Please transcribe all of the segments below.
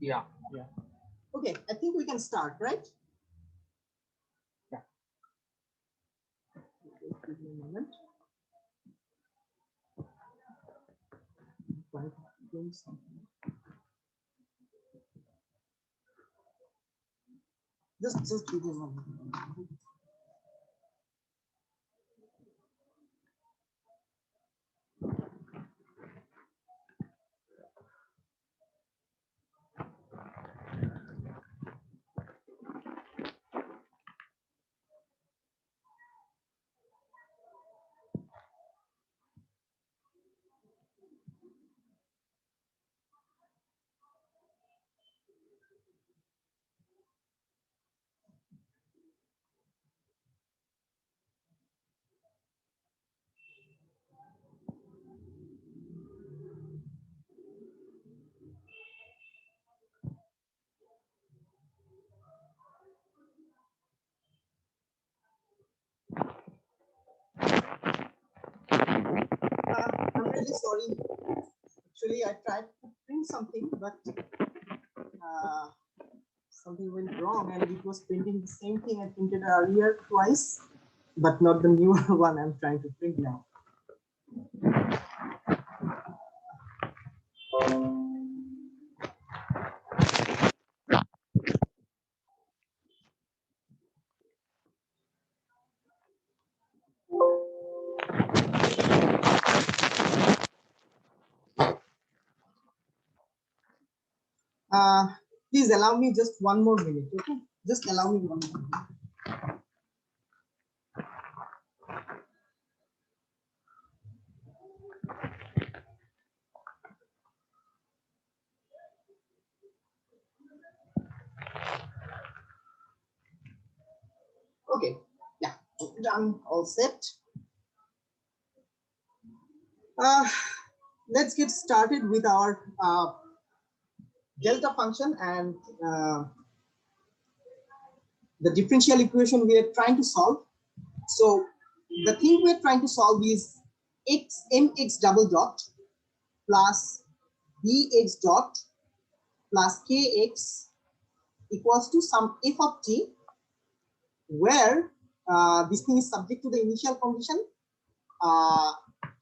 Yeah. Okay, I think we can start, right? Yeah. Give me a moment. I'm doing something. Just give me a moment. I'm really sorry. Actually, I tried to print something, but something went wrong, and it was printing the same thing I printed earlier twice, but not the newer one I'm trying to print now. Please allow me just one more minute, okay? Just allow me one more minute. Okay, yeah, done, all set. Let's get started with our delta function and the differential equation we are trying to solve. So the thing we're trying to solve is mx double dot plus bx dot plus kx equals to some f of t, where this thing is subject to the initial condition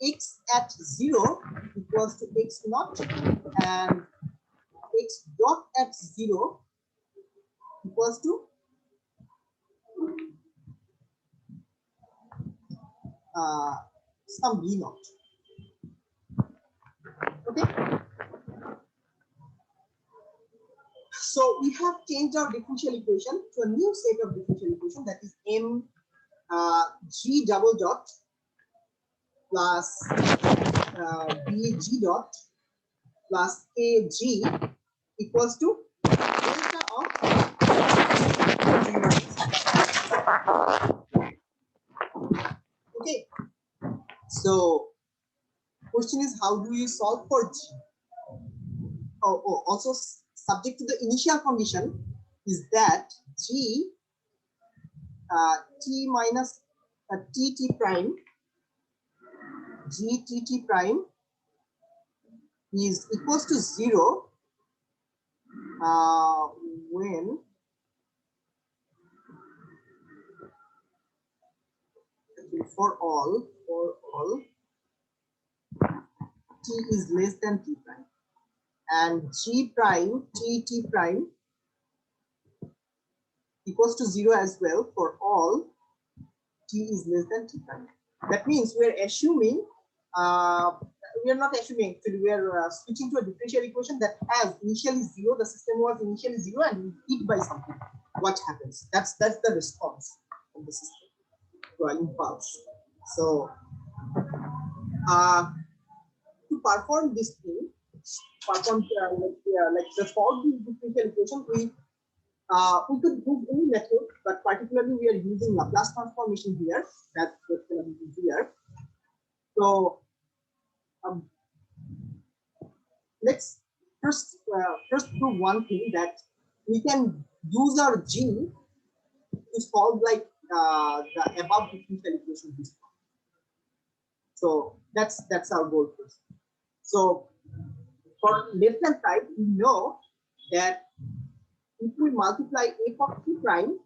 x at 0 equals to x naught and x dot at 0 equals to some b naught. Okay, so we have changed our differential equation to a new set of differential equation, that is m g double dot plus bg dot plus kg equals to delta of. Okay, so question is, how do you solve for g? Also subject to the initial condition is that g t minus tt prime g tt prime is equals to 0 when for all t is less than t prime, and g prime t prime equals to 0 as well for all t is less than t prime. That means we're assuming we are not assuming, actually we are switching to a differential equation that has initially 0, the system was initially 0, and we hit by something. What happens? That's the response of the system to an impulse. So to perform this thing, like to solve this differential equation, we could use any method, but particularly we are using Laplace transformation here. That's what's going to be here. So let's first prove one thing, that we can use our g to solve like the above differential equation. So that's our goal first. So for left hand side, we know that if we multiply f of t prime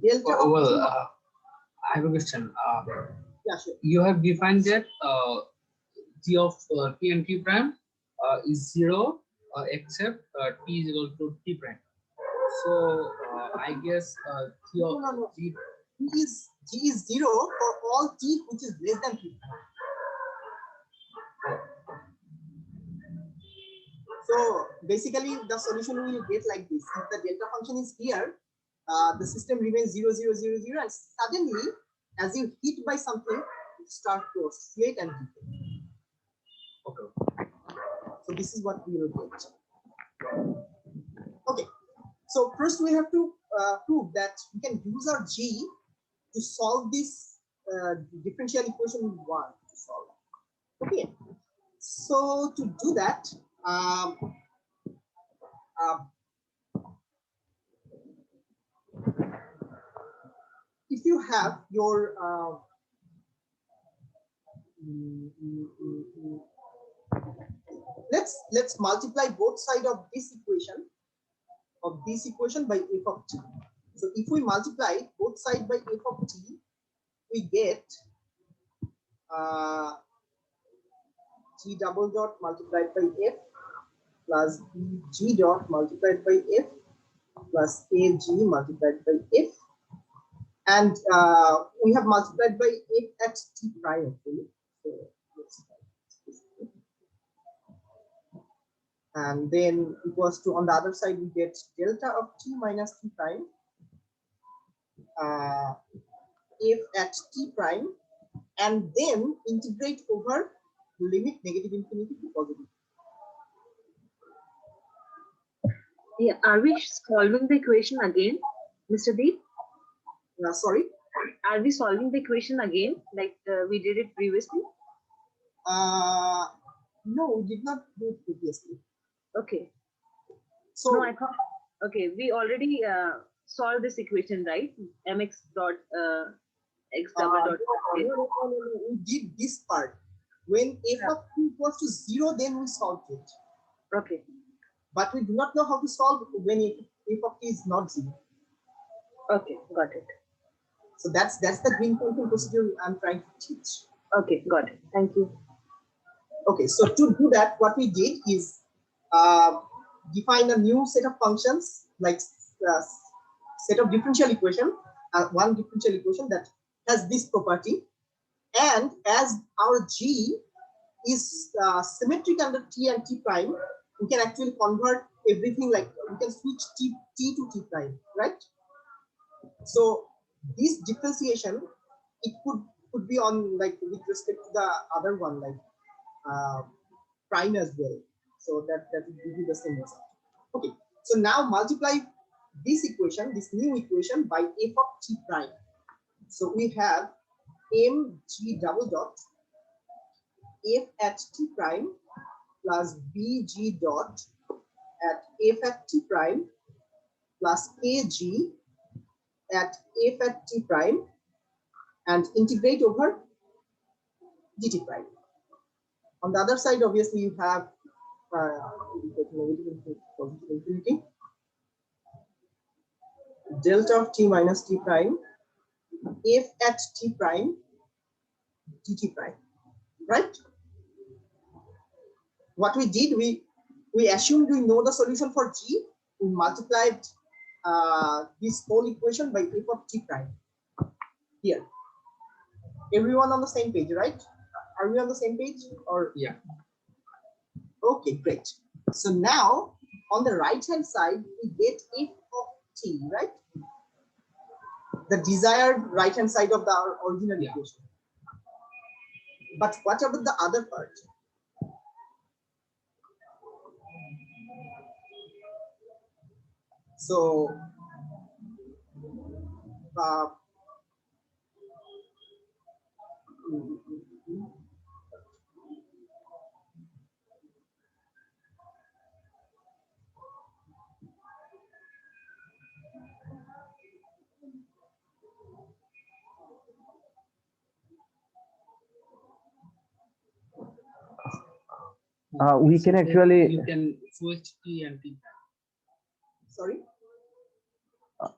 delta of Well, t, I have a question. yeah, sure. You have defined that t of t and t prime is 0 except t is equal to t prime. So I guess t of No. t G is 0 for all t which is less than t prime. So basically the solution will get like this. If the delta function is here, the system remains 0, 0, 0, 0, and suddenly as you hit by something, it starts to oscillate and decay. okay. So this is what we will get. Okay. So first we have to prove that we can use our G to solve this differential equation we want to solve. Okay. So to do that, if you have your let's multiply both sides of this equation by f of t. So if we multiply both sides by f of t, we get g double dot multiplied by f plus g dot multiplied by f plus ag multiplied by f, and we have multiplied by f at t prime actually. So and then equals to, on the other side we get delta of t minus t prime f at t prime, and then integrate over limit negative infinity to positive. Yeah, are we solving the equation again, Mr. Deep? Sorry? Are we solving the equation again, like we did it previously? No, we did not do it previously. Okay. So no, I thought, okay, we already solved this equation, right? Mx dot x double dot. no, we did this part. When f of t equals to 0, then we solved it. Okay. But we do not know how to solve it when f of t is not 0. Okay, got it. So that's the green function procedure I'm trying to teach. Okay, got it. Thank you. Okay, so to do that, what we did is define a new set of functions, like set of differential equation, one differential equation that has this property, and as our g is symmetric under t and t prime, we can actually convert everything, like we can switch t to t prime, right? So this differentiation, it could be on, like, with respect to the other one, like prime as well. So that will give you the same result. Okay, so now multiply this equation, this new equation, by f of t prime. So we have mg double dot f at t prime plus bg dot at f at t prime plus ag at f at t prime, and integrate over dt prime. On the other side, obviously, you have negative infinity, delta of t minus t prime, f at t prime, dt prime, right? What we did, we assumed we know the solution for g. We multiplied this whole equation by f of t prime. Here, everyone on the same page, right? Are we on the same page? Or Yeah. Okay, great. So now on the right hand side, we get f of t, right? The desired right hand side of the original equation. But what about the other part? So we can actually you can switch t and t prime. Sorry.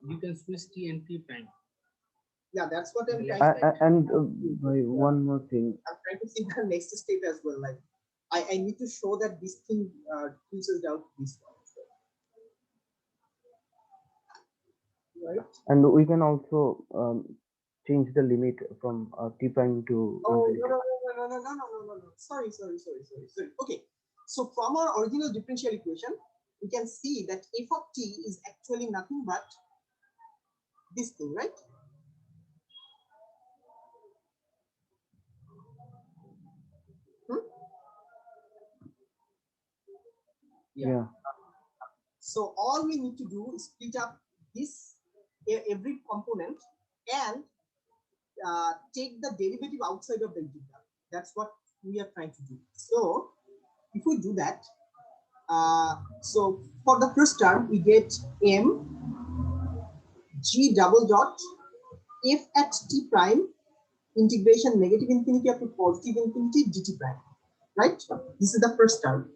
You can switch T and T prime. Yeah, that's what I'm Left trying. side. And one more thing. I'm trying to see the next step as well. Like I need to show that this thing filters down to this one. Right? And we can also change the limit from t prime to Oh infinity. no. Sorry. Okay. So from our original differential equation, we can see that f of t is actually nothing but this thing, right? Yeah. So all we need to do is split up this every component and take the derivative outside of the integral. That's what we are trying to do. So if we do that, so for the first term we get m g double dot f at t prime integration negative infinity up to positive infinity dt prime, right? This is the first term.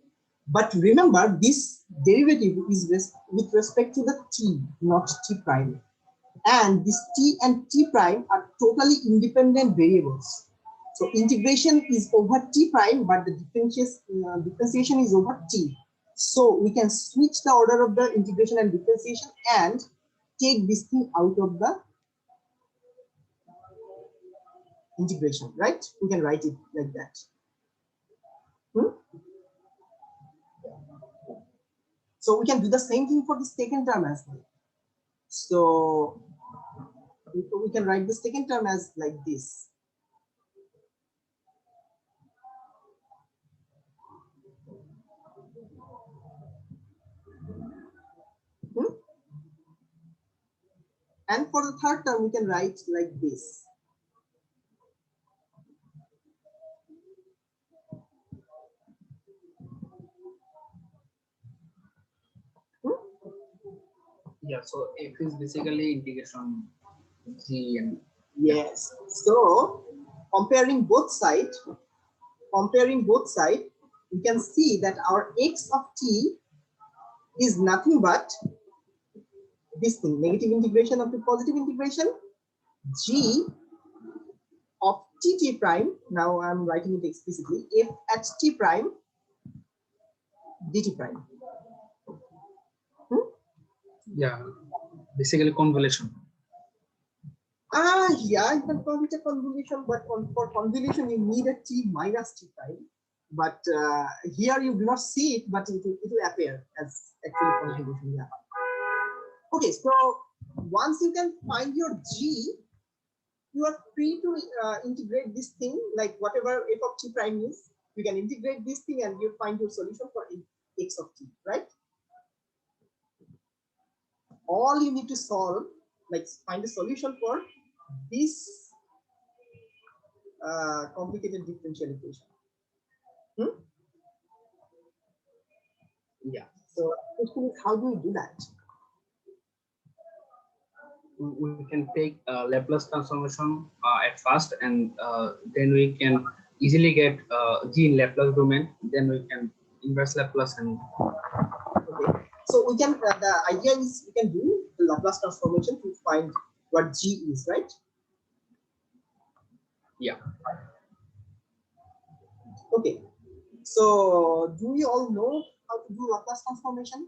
But remember, this derivative is with respect to the t, not t prime. And this t and t prime are totally independent variables. So integration is over t prime, but the differentiation is over t. So we can switch the order of the integration and differentiation and take this thing out of the integration, right? We can write it like that. So we can do the same thing for the second term as well. So we can write the second term as like this. And for the third term, we can write like this. Yeah, so F is basically integration G and Yes. So comparing both sides, we can see that our x of t is nothing but this thing, negative integration up to positive integration, g of t prime. Now I'm writing it explicitly. F at t prime dt prime. yeah, basically convolution. Yeah, you can call it a convolution, but for convolution you need a t minus t prime. But here you do not see it, but it will appear as actually convolution. Yeah. Okay, so once you can find your g, you are free to integrate this thing, like whatever f of t prime is. You can integrate this thing and you find your solution for x of t, right? All you need to solve, like find a solution for this complicated differential equation. Yeah. So the question is, how do we do that? We can take Laplace transformation at first, and then we can easily get G in Laplace domain. Then we can inverse Laplace and. Okay. So we can, the idea is we can do the Laplace transformation to find what G is, right? Yeah. Okay. So do we all know how to do Laplace transformation?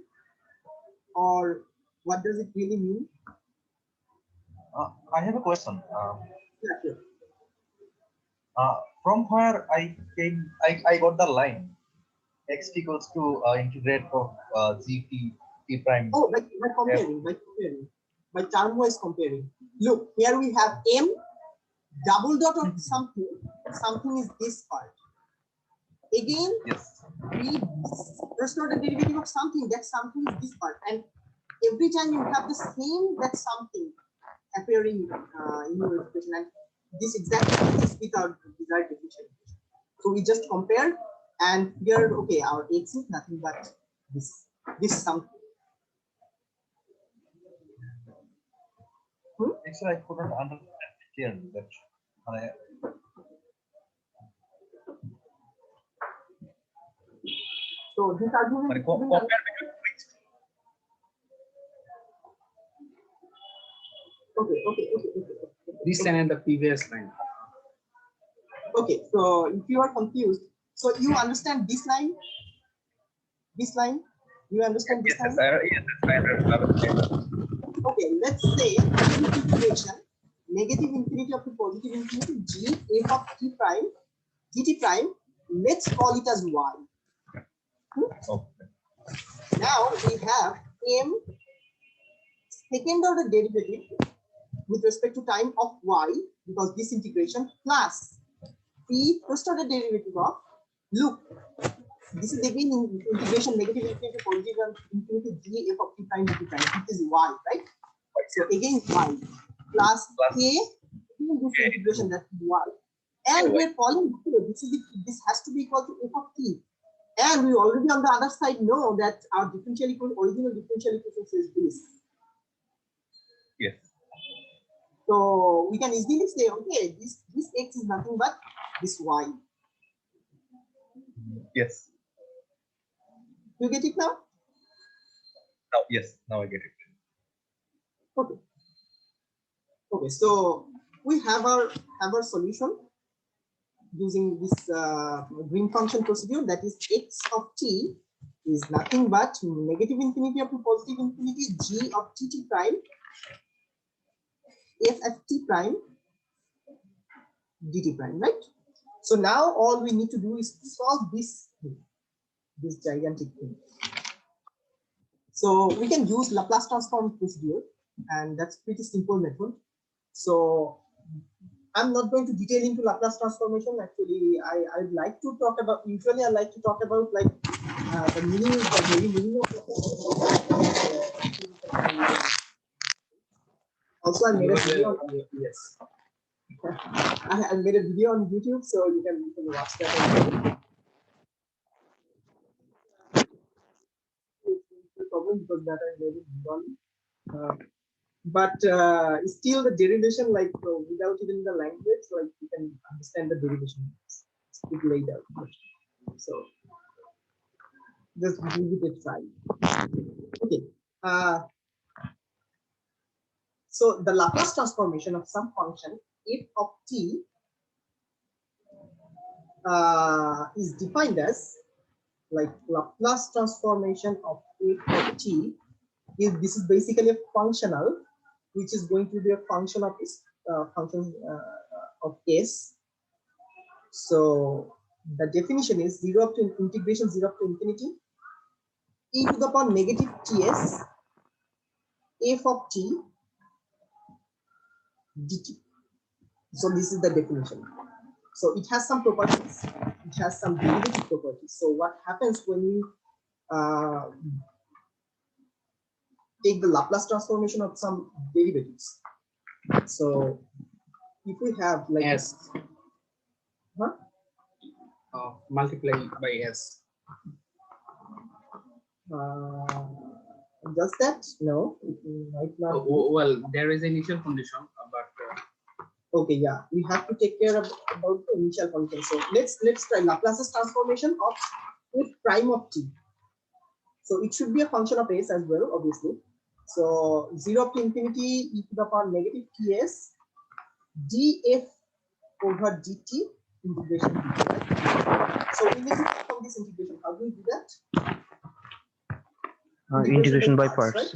Or what does it really mean? I have a question. Yeah, sure. From where I got the line x equals to integrate of g t prime. Oh, by comparing, by term-wise comparing. Look, here we have m double dot of something. Something is this part. Again, Yes. we first order derivative of something. That something is this part, and every time you have the same that something appearing in your expression, and this exactly is with our desired differential equation. So we just compare, and here, okay, our x is nothing but this something. Actually, I couldn't understand clearly that. So this argument. Okay. This line and the previous line. Okay, so if you are confused, so you understand this line? This line? You understand this line? Okay, let's say integration negative infinity up to positive infinity g f of t prime dt prime. Let's call it as y. Okay. Now we have m second order derivative with respect to time of y, because this integration, plus p first order derivative of, look, this is again integration negative infinity positive infinity g f of t prime dt prime. It is y, right? So again y plus a, this integration, that is y, and we're calling this has to be equal to f of t. And we already on the other side know that our differential equation, original differential equation says this. Yes. So we can easily say, okay, this x is nothing but this y. Yes. You get it now? Now, yes. Now I get it. Okay. Okay. So we have our solution using this green function procedure. That is x of t is nothing but negative infinity up to positive infinity g of t prime f of t prime dt prime, right? So now all we need to do is solve this gigantic thing. So we can use Laplace transform procedure, and that's pretty simple method. So I'm not going to detail into Laplace transformation. Actually, I'd like to talk about, usually I like to talk about like the meaning, the very meaning of also I made a video on, yes. I made a video on YouTube, so you can watch that. Problem because that I made it done. But still the derivation, like without even the language, like you can understand the derivation. It's laid out. So just give it a try. Okay. So the Laplace transformation of some function f of t is defined as, like, Laplace transformation of f of t is, this is basically a functional which is going to be a function of of s. So the definition is 0 up to integration 0 up to infinity e to the power negative ts f of t dt. So this is the definition. So it has some properties. It has some derivative properties. So what happens when you take the Laplace transformation of some derivatives? So if we have like S. Multiply by s. Does that? No, it might not. Well, there is initial condition, but okay, yeah, we have to take care of about the initial condition. So let's try Laplace's transformation of f prime of t. So it should be a function of s as well, obviously. So 0 up to infinity e to the power negative ts df over dt integration dt, right? So we need to perform this integration. How do we do that? Integration by parts. Right?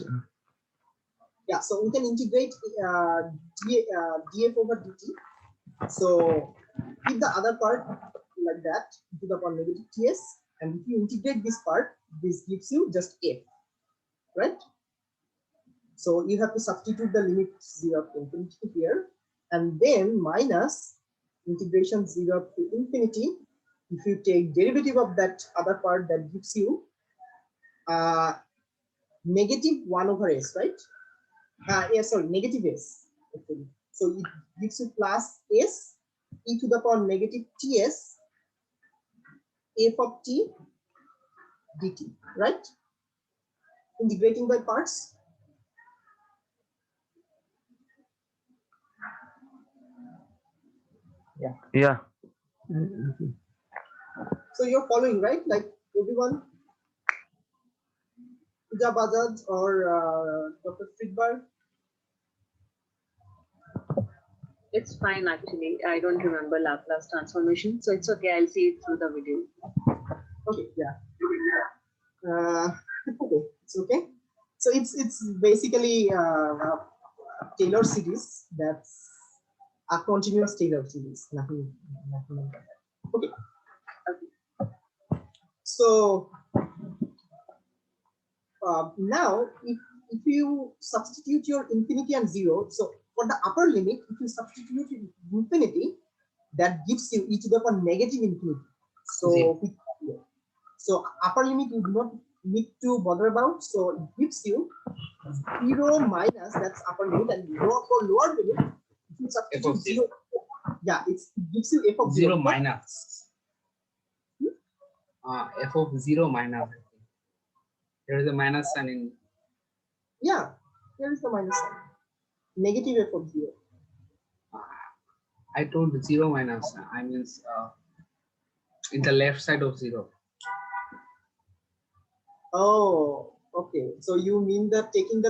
Yeah, so we can integrate df over dt. So keep the other part like that to the power negative ts, and if you integrate this part, this gives you just f, right? So you have to substitute the limit 0 up to infinity here, and then minus integration 0 up to infinity. If you take derivative of that other part, that gives you negative 1 over s, right? Yeah, sorry, negative s. Actually. So it gives you plus s e to the power negative ts f of t dt, right? Integrating by parts. Yeah. So you're following, right? Like everyone, Puja Bajaj or Dr. Friedberg. It's fine actually. I don't remember Laplace transformation, so it's okay. I'll see it through the video. Okay, yeah. Okay, it's okay. So it's basically Taylor series. That's a continuous Taylor series. Nothing like that. Okay. So now, if you substitute your infinity and 0, so for the upper limit, if you substitute infinity, that gives you e to the power negative infinity. So, so upper limit you do not need to bother about. So it gives you 0 minus, that's upper limit, and for lower limit, if you substitute 0, yeah, it gives you f of 0 minus. F of 0 minus. There is a minus sign in. Yeah, there is the minus sign. Negative f of 0. I told 0 minus. I mean, in the left side of 0. Oh, okay. So you mean that taking the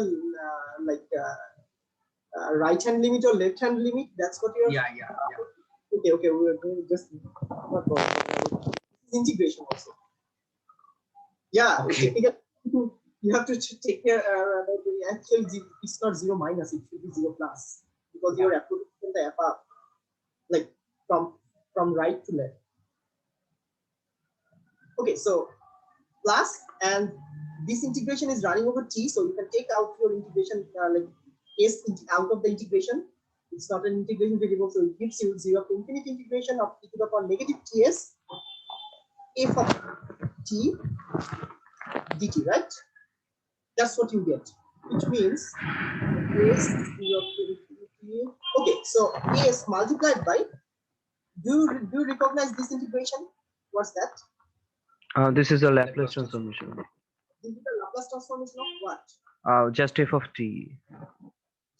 right hand limit or left hand limit? That's what you're. Yeah. Okay. We're just integration also. Yeah. Okay. You have to take care. Actually, it's not 0 minus. It should be 0 plus because you're approaching the f up, like from right to left. Okay, so plus, and this integration is running over t, so you can take out your integration like s out of the integration. It's not an integration variable, so it gives you 0 to infinity integration of e to the power negative ts f of t dt, right? That's what you get, which means s 0 to infinity. Okay, so s multiplied by, do you recognize this integration? What's that? This is a Laplace transformation. This is the Laplace transformation of what? Just f of t.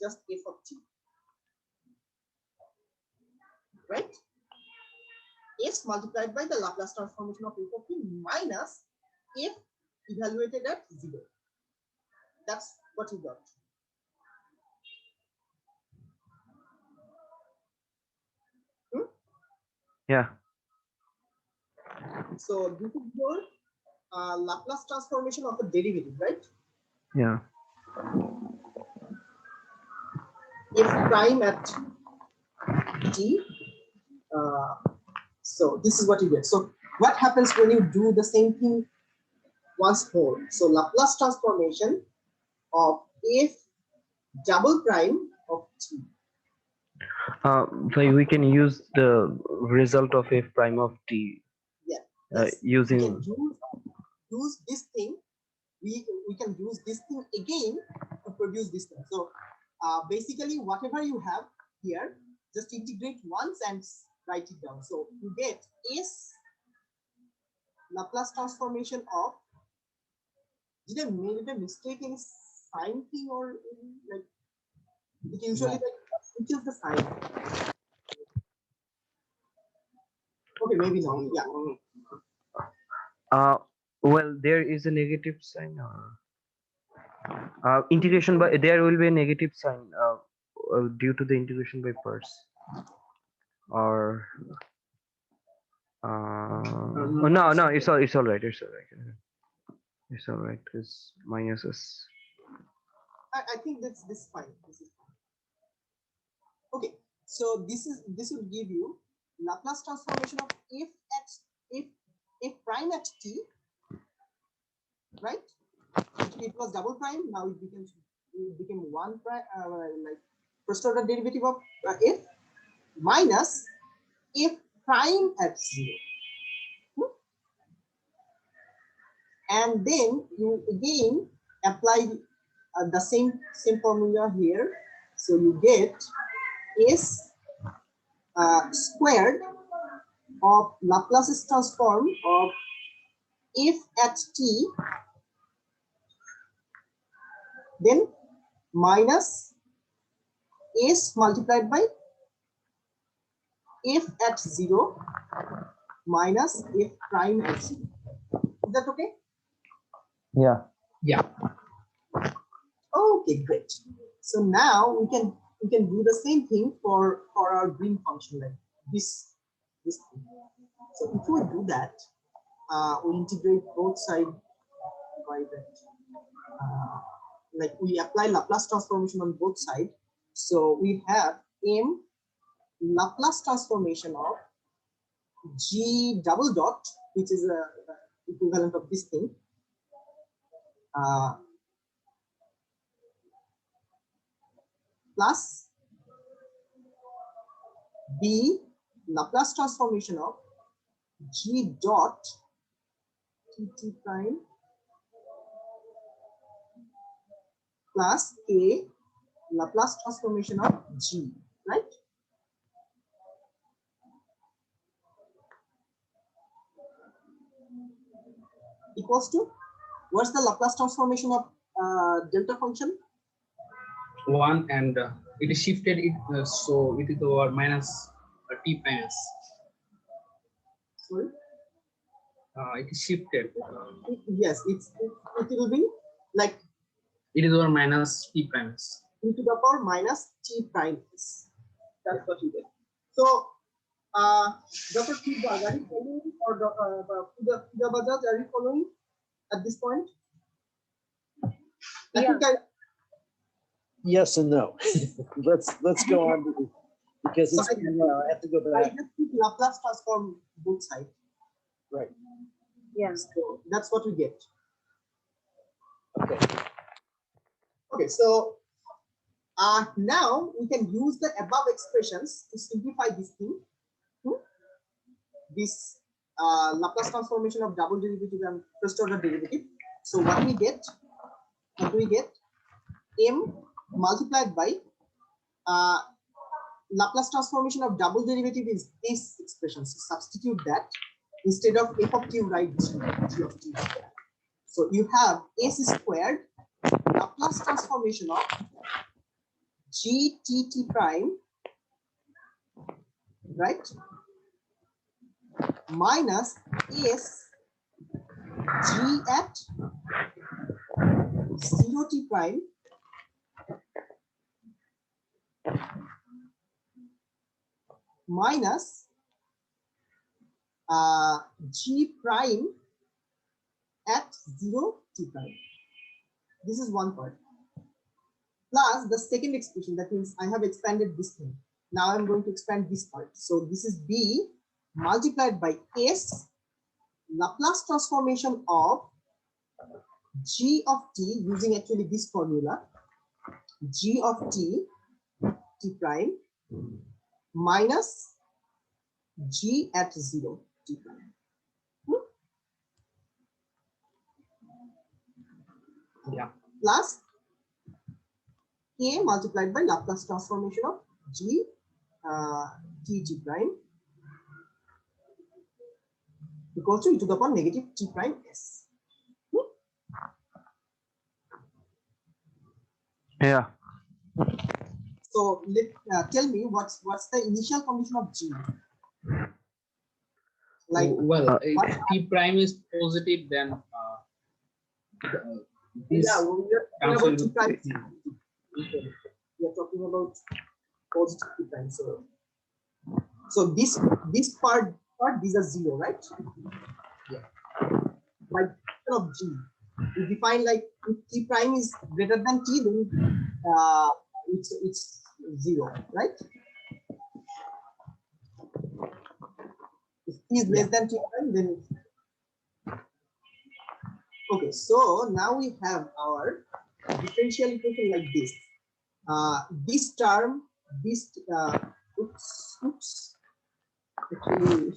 Just f of t, right? S multiplied by the Laplace transformation of f of t minus f evaluated at 0. That's what you got. Yeah. So this is your Laplace transformation of a derivative, right? Yeah. F prime at t. So this is what you get. So what happens when you do the same thing once more? So Laplace transformation of f double prime of t. So we can use the result of f prime of t. Yeah. Using. We can use this thing. We can use this thing again to produce this thing. So basically, whatever you have here, just integrate once and write it down. So you get S Laplace transformation of. Did I make a mistake in sign thing, or like it usually like which is the sign? Okay, maybe not. Yeah. Well, there is a negative sign. Integration by, there will be a negative sign due to the integration by parts. Or no, it's all right. It's all right. It's all right. It's minus s. I think this is fine. This is fine. Okay, so this would give you Laplace transformation of f prime at t, right? It was double prime. Now it became one prime, like first order derivative of f minus f prime at 0. And then you again apply the same formula here. So you get s squared of Laplace's transform of f at t, then minus s multiplied by f at 0 minus f prime at 0. Is that okay? Yeah. Yeah. Okay, great. So now we can we can do the same thing for our green function, like this thing. So if we do that, we integrate both sides by that. Like we apply Laplace transformation on both sides. So we have m Laplace transformation of g double dot, which is a equivalent of this thing, plus b Laplace transformation of g dot t prime plus a Laplace transformation of g, right? Equals to, what's the Laplace transformation of delta function? 1, and it is shifted it so it is over minus t prime s. Sorry. It is shifted. Yes, it will be like It is over minus t prime s. e to the power minus t prime s. That's what you get. So, Dr. Feedback, are you following, or Puja Bajaj, are you following at this point? I Yeah. think Yes and no. let's go on because it's So I have to go I back. just keep Laplace transform both sides. Right. Yeah. So that's what we get. Okay. Okay, so now we can use the above expressions to simplify this thing. This Laplace transformation of double derivative and first order derivative. So what we get? M multiplied by Laplace transformation of double derivative is this expression. So substitute that instead of f of t, write g of t. So you have s squared Laplace transformation of g t prime, right, minus s g at 0 t prime minus g prime at 0 t prime. This is one part. Plus the second expression, that means I have expanded this thing. Now I'm going to expand this part. So this is b multiplied by s Laplace transformation of g of t using actually this formula, g of t prime minus g at 0 t prime. Yeah. Plus a multiplied by Laplace transformation of g t prime equals to e to the power negative t prime s. Yeah. So tell me what's the initial condition of g? Like Well, if what? t prime is positive, then this Yeah, we're cancel about t with prime. 0. We are talking about positive t prime. So this part these are 0, right? Yeah. By function of g, we define like if t prime is greater than t, then it's 0, right? If t is less than t prime, then okay. So now we have our differential equation like this. This term, oops. Actually,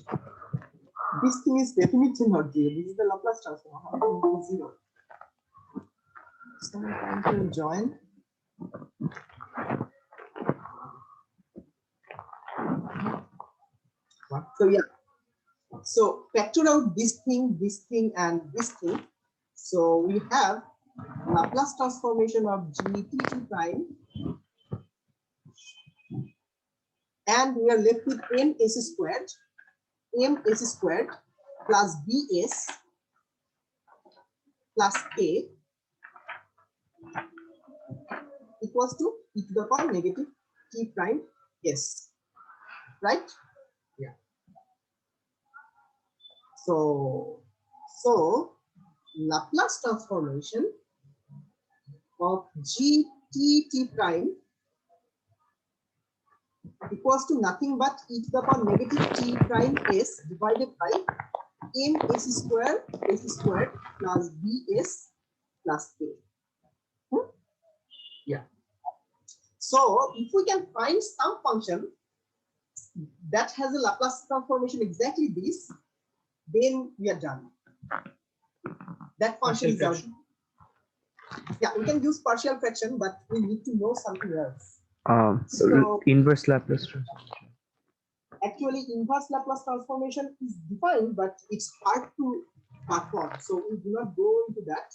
this thing is definitely not 0. This is the Laplace transform. How can it be 0? Someone trying to join. So yeah. So factor out this thing, and this thing. So we have Laplace transformation of g t prime, and we are left with ms squared plus bs plus a equals to e to the power negative t prime s, right? Yeah. So Laplace transformation of g t prime equals to nothing but e to the power negative t prime s divided by m s square plus bs plus a. Yeah. So if we can find some function that has a Laplace transformation exactly this, then we are done. That function is our. Yeah, we can use partial fraction, but we need to know something else. So Inverse Laplace transformation. actually, inverse Laplace transformation is defined, but it's hard to perform. So we do not go into that.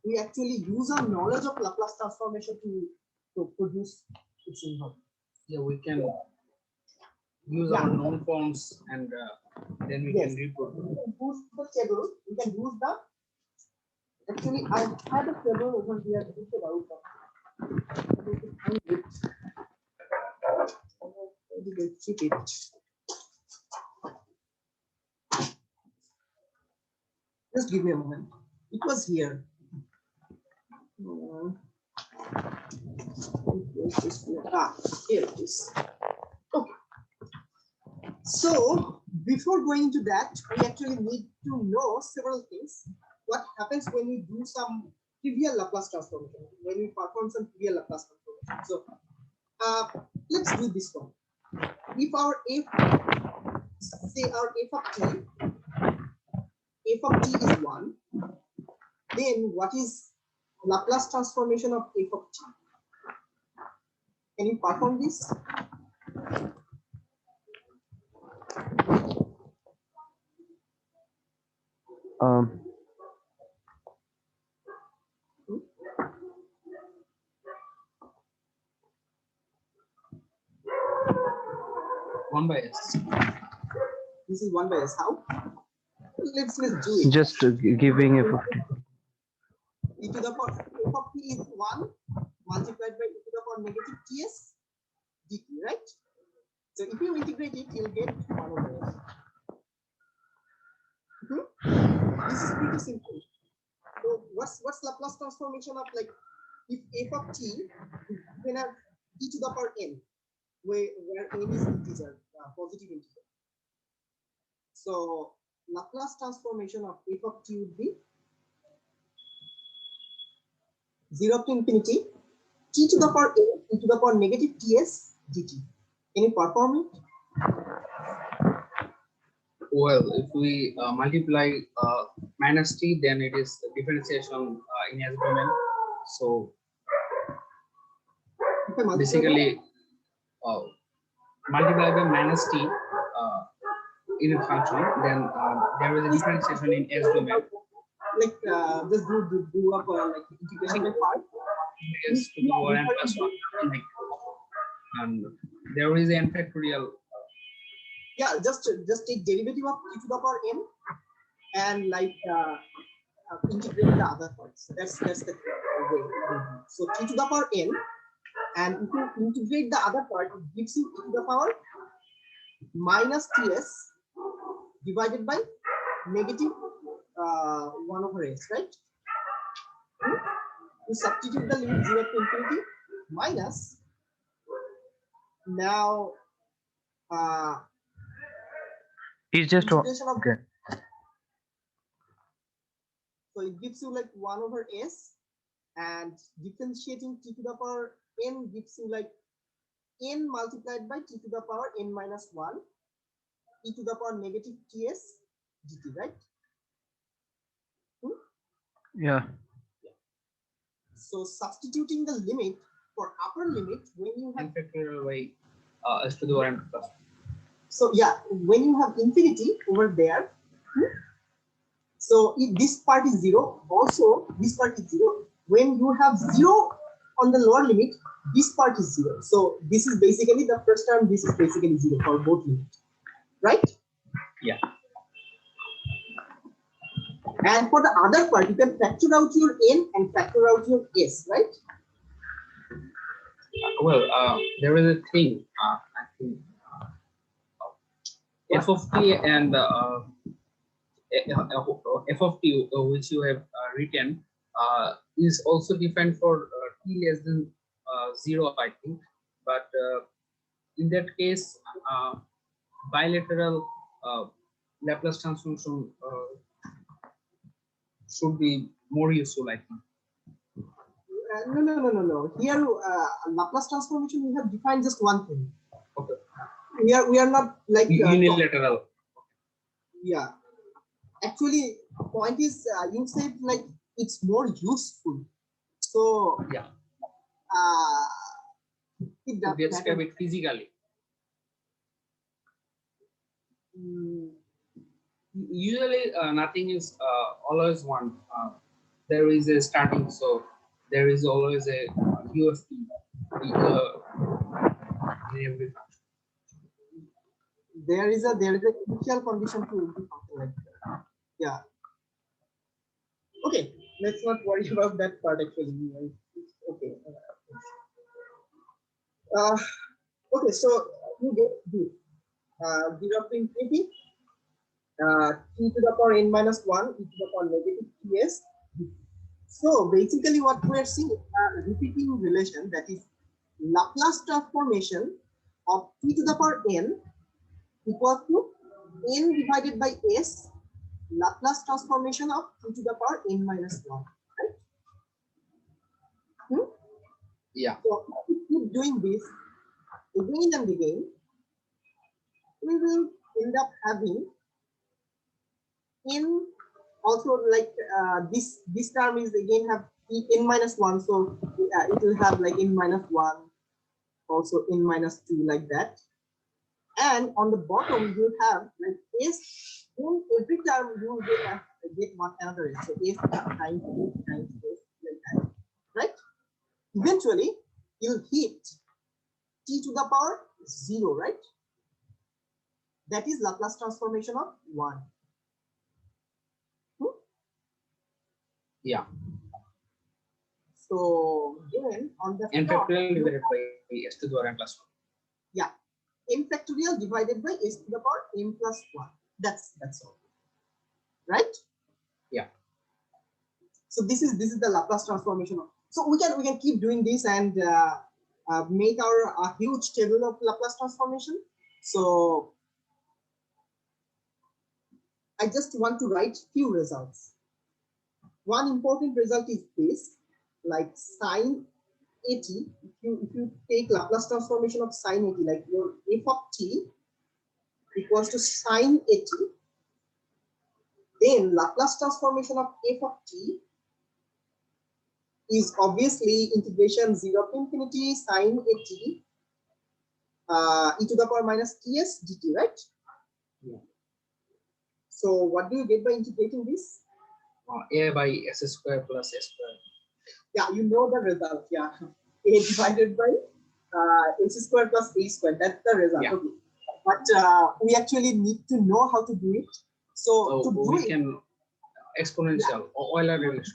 We actually use our knowledge of Laplace transformation to produce its inverse. Yeah, we can use Yeah. our known forms and then we Yes. can reproduce. We can use the table. We can use the. Actually, I had a table over here. Keep it. Just give me a moment. It was here. Here it is. Okay. So before going into that, we actually need to know several things. What happens when we do some trivial Laplace transformation, when we perform some trivial Laplace transformation. So let's do this one. If our f, say our f of t is 1, then what is Laplace transformation of f of t? Can you perform this? One by s. This is 1 by s. How? Let's do it. Just giving a 50. E to the power f of t is 1 multiplied by e to the power negative ts dt, right? So if you integrate it, you'll get 1 over s. This is pretty simple. So what's Laplace transformation of, like, if f of t, you can have e to the power n, where n is integer, positive integer. So Laplace transformation of f of t would be 0 to infinity t to the power n e to the power negative ts dt. Can you perform it? Well, if we multiply minus t, then it is differentiation in s domain. So basically, multiply by minus t in a function, then there is a differentiation in s domain. Like just do up like integration by part. Is to the power n plus 1, like, and there is n factorial. Yeah, just take derivative of e to the power n and like integrate the other parts. That's the way. So t to the power n, and if you integrate the other part, it gives you e to the power minus ts divided by negative 1 over s, right? You substitute the limit 0 to infinity minus. Now It's just integration of, okay. so it gives you like 1 over s, and differentiating t to the power n gives you like n multiplied by t to the power n minus 1 e to the power negative ts dt, right? Yeah. So substituting the limit for upper limit when you have N factorial by s to the power n plus 1. So yeah, when you have infinity over there, so if this part is 0, also this part is 0. When you have 0 on the lower limit, this part is 0. So this is basically the first term, this is basically 0 for both limits, right? Yeah. And for the other part, you can factor out your n and factor out your s, right? Well, there is a thing. I think f of t and f of t, which you have written, is also defined for t less than 0, I think. But in that case, bilateral Laplace transformation should be more useful, I think. No. Here, Laplace transformation, we have defined just one thing. Okay. We are not like Unilateral. yeah. Actually, point is, you said like it's more useful. So Yeah. It To does describe matter. it physically. Usually, nothing is always one. There is a starting, so there is always a UFT in every function. There is a initial condition to every function like that. Yeah. Okay, let's not worry about that part actually. Okay. Okay, so you get this 0 to infinity t to the power n minus 1 e to the power negative ts. So basically what we are seeing a repeating relation, that is Laplace transformation of t to the power n equals to n divided by s Laplace transformation of t to the power n minus 1. Right? Yeah. So if we keep doing this again and again, we will end up having n also like this term is again have n minus 1, so it will have like n minus 1, also n minus 2 like that. And on the bottom you have like s, in every term you will get one another s, so s times s like that, right? Eventually you'll hit t to the power 0, right? That is Laplace transformation of 1. Yeah. So then on the N top, factorial divided by s to the power n plus 1. yeah, m factorial divided by s to the power m plus 1. That's all, right? Yeah. So this is the Laplace transformation. So we can keep doing this and make our huge table of Laplace transformation. So I just want to write few results. One important result is this, like sine 80. If you take Laplace transformation of sine 80, like your f of t equals to sine 80, then Laplace transformation of f of t is obviously integration 0 to infinity sine 80 e to the power minus ts dt, right? Yeah. So what do you get by integrating this? A by s square plus s square. Yeah, you know the result. Yeah, a divided by s square plus a square. That's the result. Yeah. Okay. But we actually need to know how to do it. So to do we it, can exponential or Euler relation.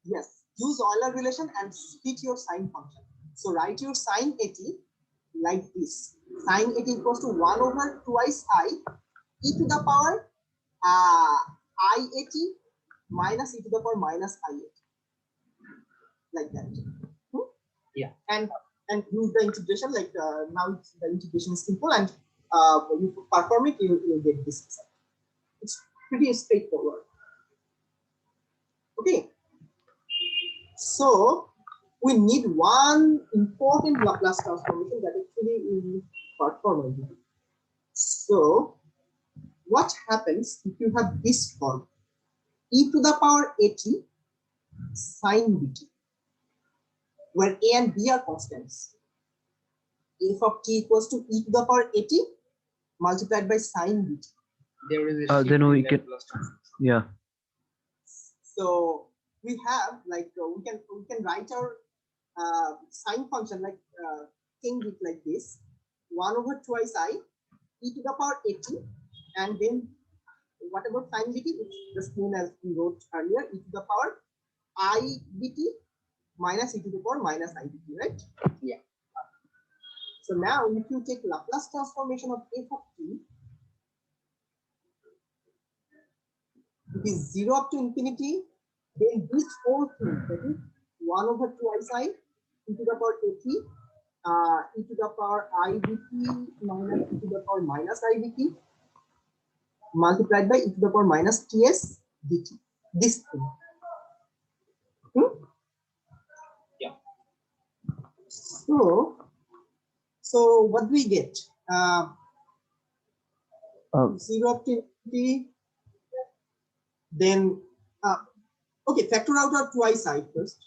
yes, use Euler relation and split your sine function. So write your sine 80 like this. Sine 80 equals to 1 over twice I e to the power I 80 minus e to the power minus I 80. Like that. Yeah. And use the integration, like now the integration is simple, and when you perform it, you'll get this result. It's pretty straightforward. Okay. So we need one important Laplace transformation that actually is performed. So what happens if you have this form? E to the power 80 sine bt, where a and b are constants. F of t equals to e to the power 80 multiplied by sine bt. There is a Then we in can, Laplace transformation. yeah. So we have like we can write our sine function like change it like this: 1 over twice I e to the power 80, and then what about sine bt? It's the same as we wrote earlier, e to the power I bt minus e to the power minus I bt, right? Yeah. So now if you take Laplace transformation of f of t, it is 0 up to infinity, then this whole thing, that is 1 over 2 I e to the power at, e to the power I dt minus e to the power minus I dt multiplied by e to the power minus ts dt. This thing. Yeah. So what do we get? 0 up to infinity. Then okay, factor out our 2 I side first.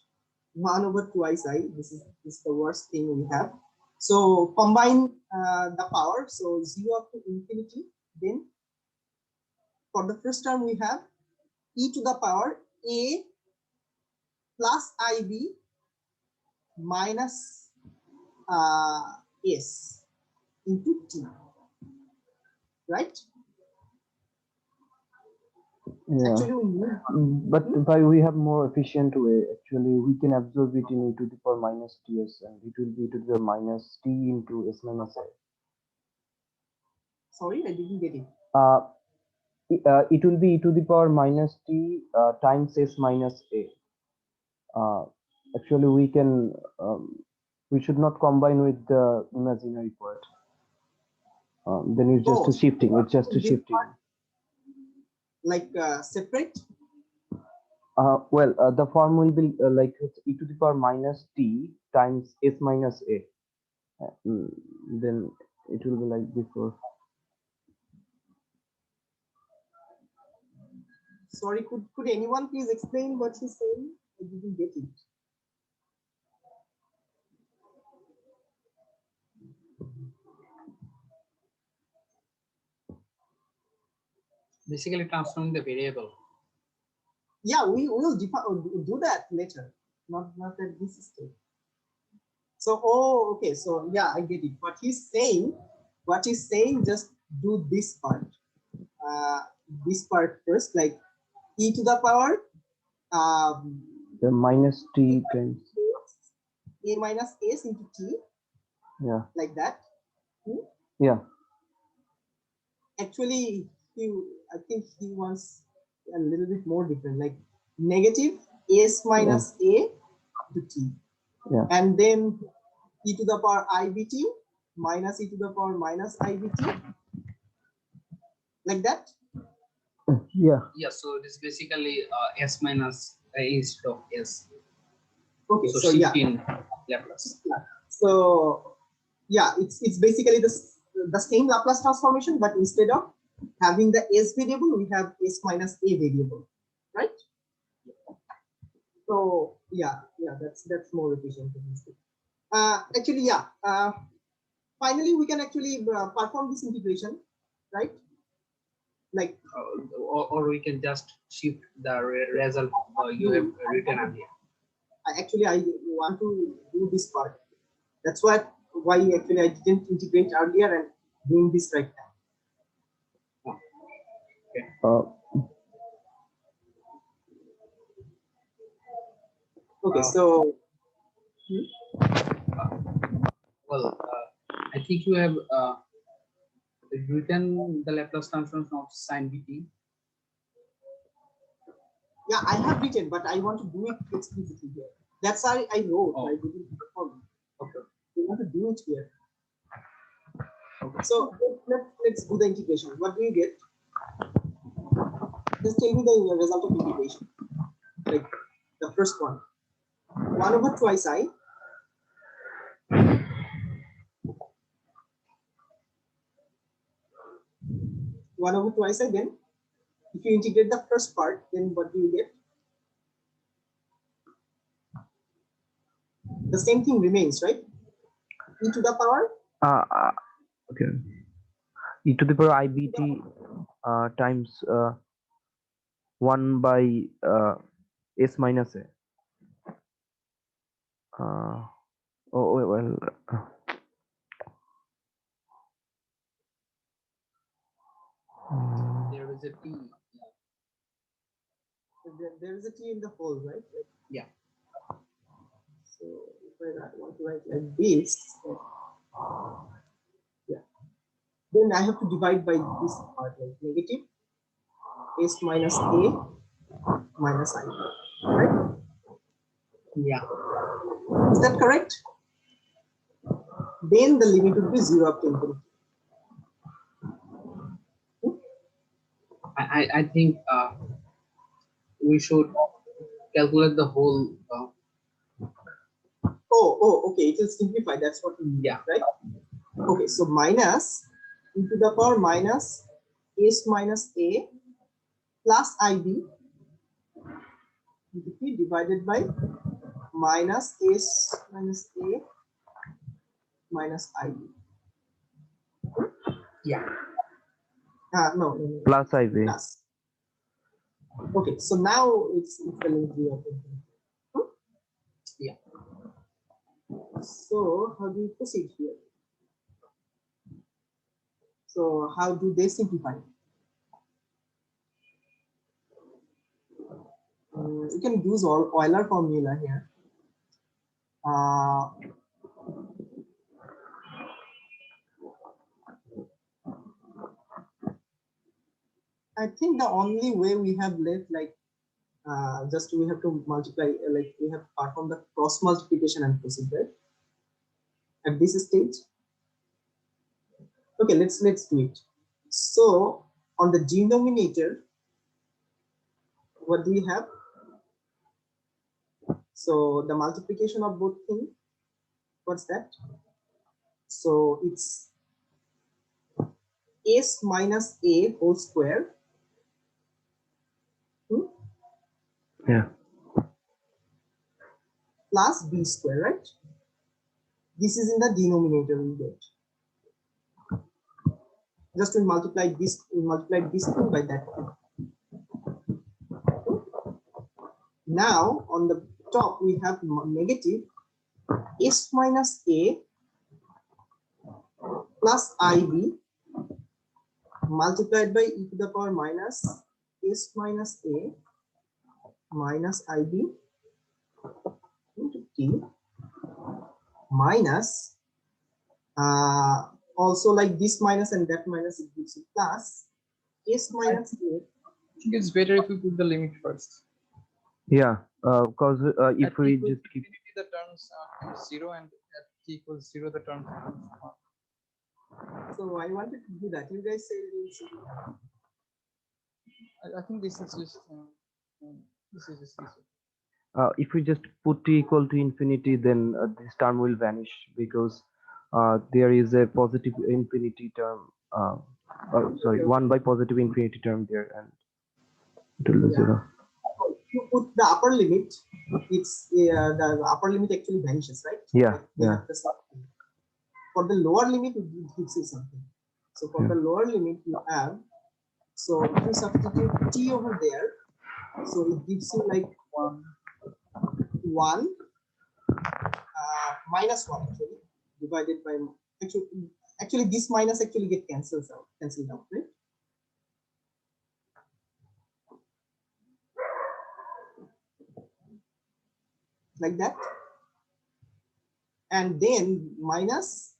1 over 2 I side. This is the worst thing we have. So combine the power. So 0 up to infinity. Then for the first term we have e to the power a plus ib minus s into t. Right? Yeah. Actually, we need But we have more efficient way. Actually, we can absorb it in e to the power minus ts, and it will be e to the power minus t into s minus a. Sorry, I didn't get it. It will be e to the power minus t times s minus a. Actually, we can we should not combine with the imaginary part. Then it's just a Both. shifting. It's just a shifting. Like separate. Well, the form will be like it's e to the power minus t times s minus a. Then it will be like before. Sorry, could anyone please explain what he's saying? I didn't get it. Basically transforming the variable. Yeah, we will do that later, not at this stage. So, oh, okay. So yeah, I get it. What he's saying, just do this part. This part first, like e to the power The minus t times. a minus s into t. Yeah. Like that. Yeah. Actually, I think he wants a little bit more different, like negative s minus a to t. Yeah. And then e to the power ibt minus e to the power minus ibt. Like that? Yeah. Yeah, so it is basically s minus a instead of s. Okay, So, so yeah. shift in Laplace. So yeah, it's basically the same Laplace transformation, but instead of having the s variable, we have s minus a variable, right? So yeah, that's more efficient. Actually, yeah. Finally, we can actually perform this integration, right? Like, or we can just shift the result you have written earlier. I want to do this part. That's why actually I didn't integrate earlier and doing this right now. Okay, so well, I think you have written the Laplace transform of sin bt. yeah, I have written, but I want to do it explicitly here. That's why I wrote. Oh. I didn't perform. Okay. We want to do it here. Okay. So let's do the integration. What do you get? Just tell me the result of integration. Like the first one. 1 over 2 I. 1 over 2 I. Then if you integrate the first part, then what do you get? The same thing remains, right? E to the power? Okay. E to the power ibt times 1 by s minus a. Well. There is a t. There is a t in the whole, right? Like, Yeah. so if I want to write like this, Yeah. Then I have to divide by this part, like negative s minus a minus I, right? Yeah. Is that correct? Then the limit would be 0 up to infinity. I think we should calculate the whole. Okay. It will simplify. That's what we need, Yeah. right? Okay, so minus e to the power minus s minus a plus ib divided by minus s minus a minus ib. Yeah. No. Plus IV. Plus. Okay, so now it's equaling 0. Yeah. So how do you proceed here? So how do they simplify? You can use all Euler formula here. I think the only way we have left, like, just we have to multiply, like we have to perform the cross multiplication and proceed, right? At this stage. Okay, let's do it. So on the denominator, what do we have? So the multiplication of both things, what's that? So it's s minus a whole square. Yeah. Plus b square, right? This is in the denominator we get. Just to multiply this thing by that thing. Now on the top we have negative s minus a plus ib multiplied by e to the power minus s minus a minus ib into t minus also like this minus and that minus, it gives you plus s minus a. I think it's better if we put the limit first. Yeah, because if At we equals just keep infinity, the terms are 0, and at t equals 0, the terms are 1. So I wanted to do that. You guys say I think this is just easy. if we just put t equal to infinity, then this term will vanish because there is a positive infinity term. Sorry, 1 by positive infinity term there, and it will be 0. if you put the upper limit, it's the upper limit actually vanishes, right? Yeah, Like, yeah. For the lower limit, it gives you something. So for the lower limit, you have, so if you substitute t over there, so it gives you like 1 minus 1 actually divided by actually this minus actually get cancelled out, right? Like that, and then minus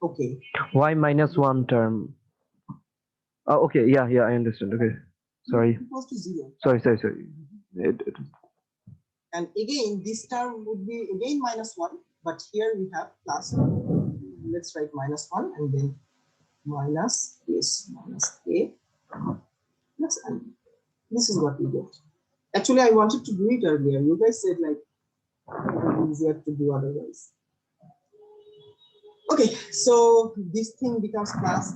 okay, Why minus 1 term? Oh, okay, yeah, I understand. Okay, sorry. equals to 0. Sorry. And again, this term would be again minus 1, but here we have plus 1. Let's write minus 1 and then minus s minus a plus n. This is what we get. Actually, I wanted to do it earlier. You guys said like it would be easier to do otherwise. Okay, so this thing becomes plus.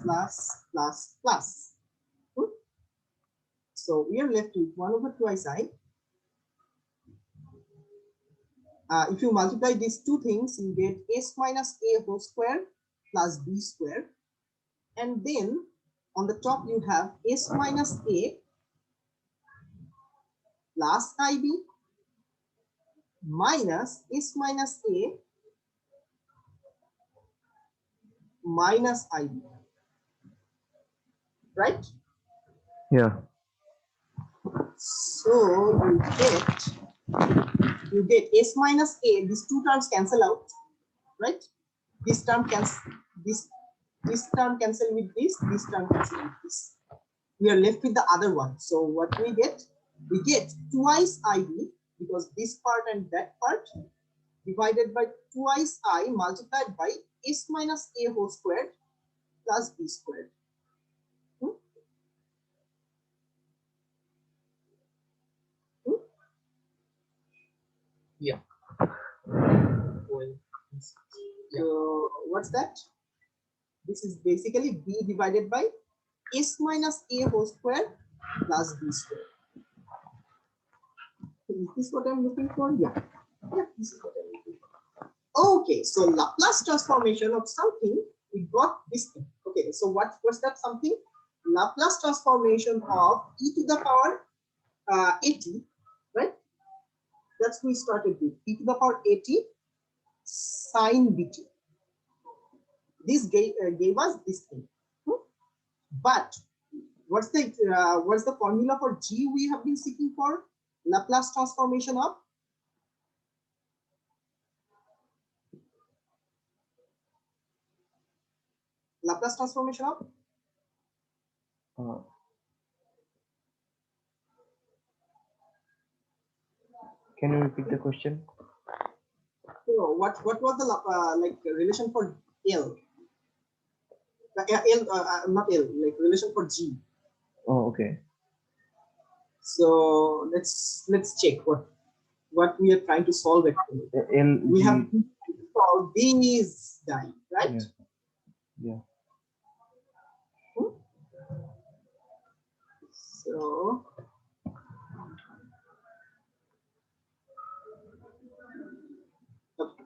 So we are left with 1 over 2 I. If you multiply these two things, you get s minus a whole square plus b square. And then on the top, you have s minus a plus ib minus s minus a minus ib. Right? Yeah. So you get you get s minus a. These two terms cancel out, right? This term cancel this term cancel with this term cancel with this. We are left with the other one. So what we get? We get twice id, because this part and that part, divided by twice I multiplied by s minus a whole squared plus b squared. Yeah. So what's that? This is basically b divided by s minus a whole squared plus b squared. Is this what I'm looking for? Yeah. Yeah, this is what I'm looking for. Okay, so Laplace transformation of something, we got this thing. Okay, so what's that something? Laplace transformation of e to the power at, right? That's what we started with. E to the power at sine bt. This gave us this thing. But what's the formula for g we have been seeking for? Laplace transformation of Laplace transformation of Can you repeat the question? so what was the like relation for L? Not L, like relation for G. Oh, okay. So let's check what we are trying to solve actually. We have to solve these die, right? Yeah. So okay.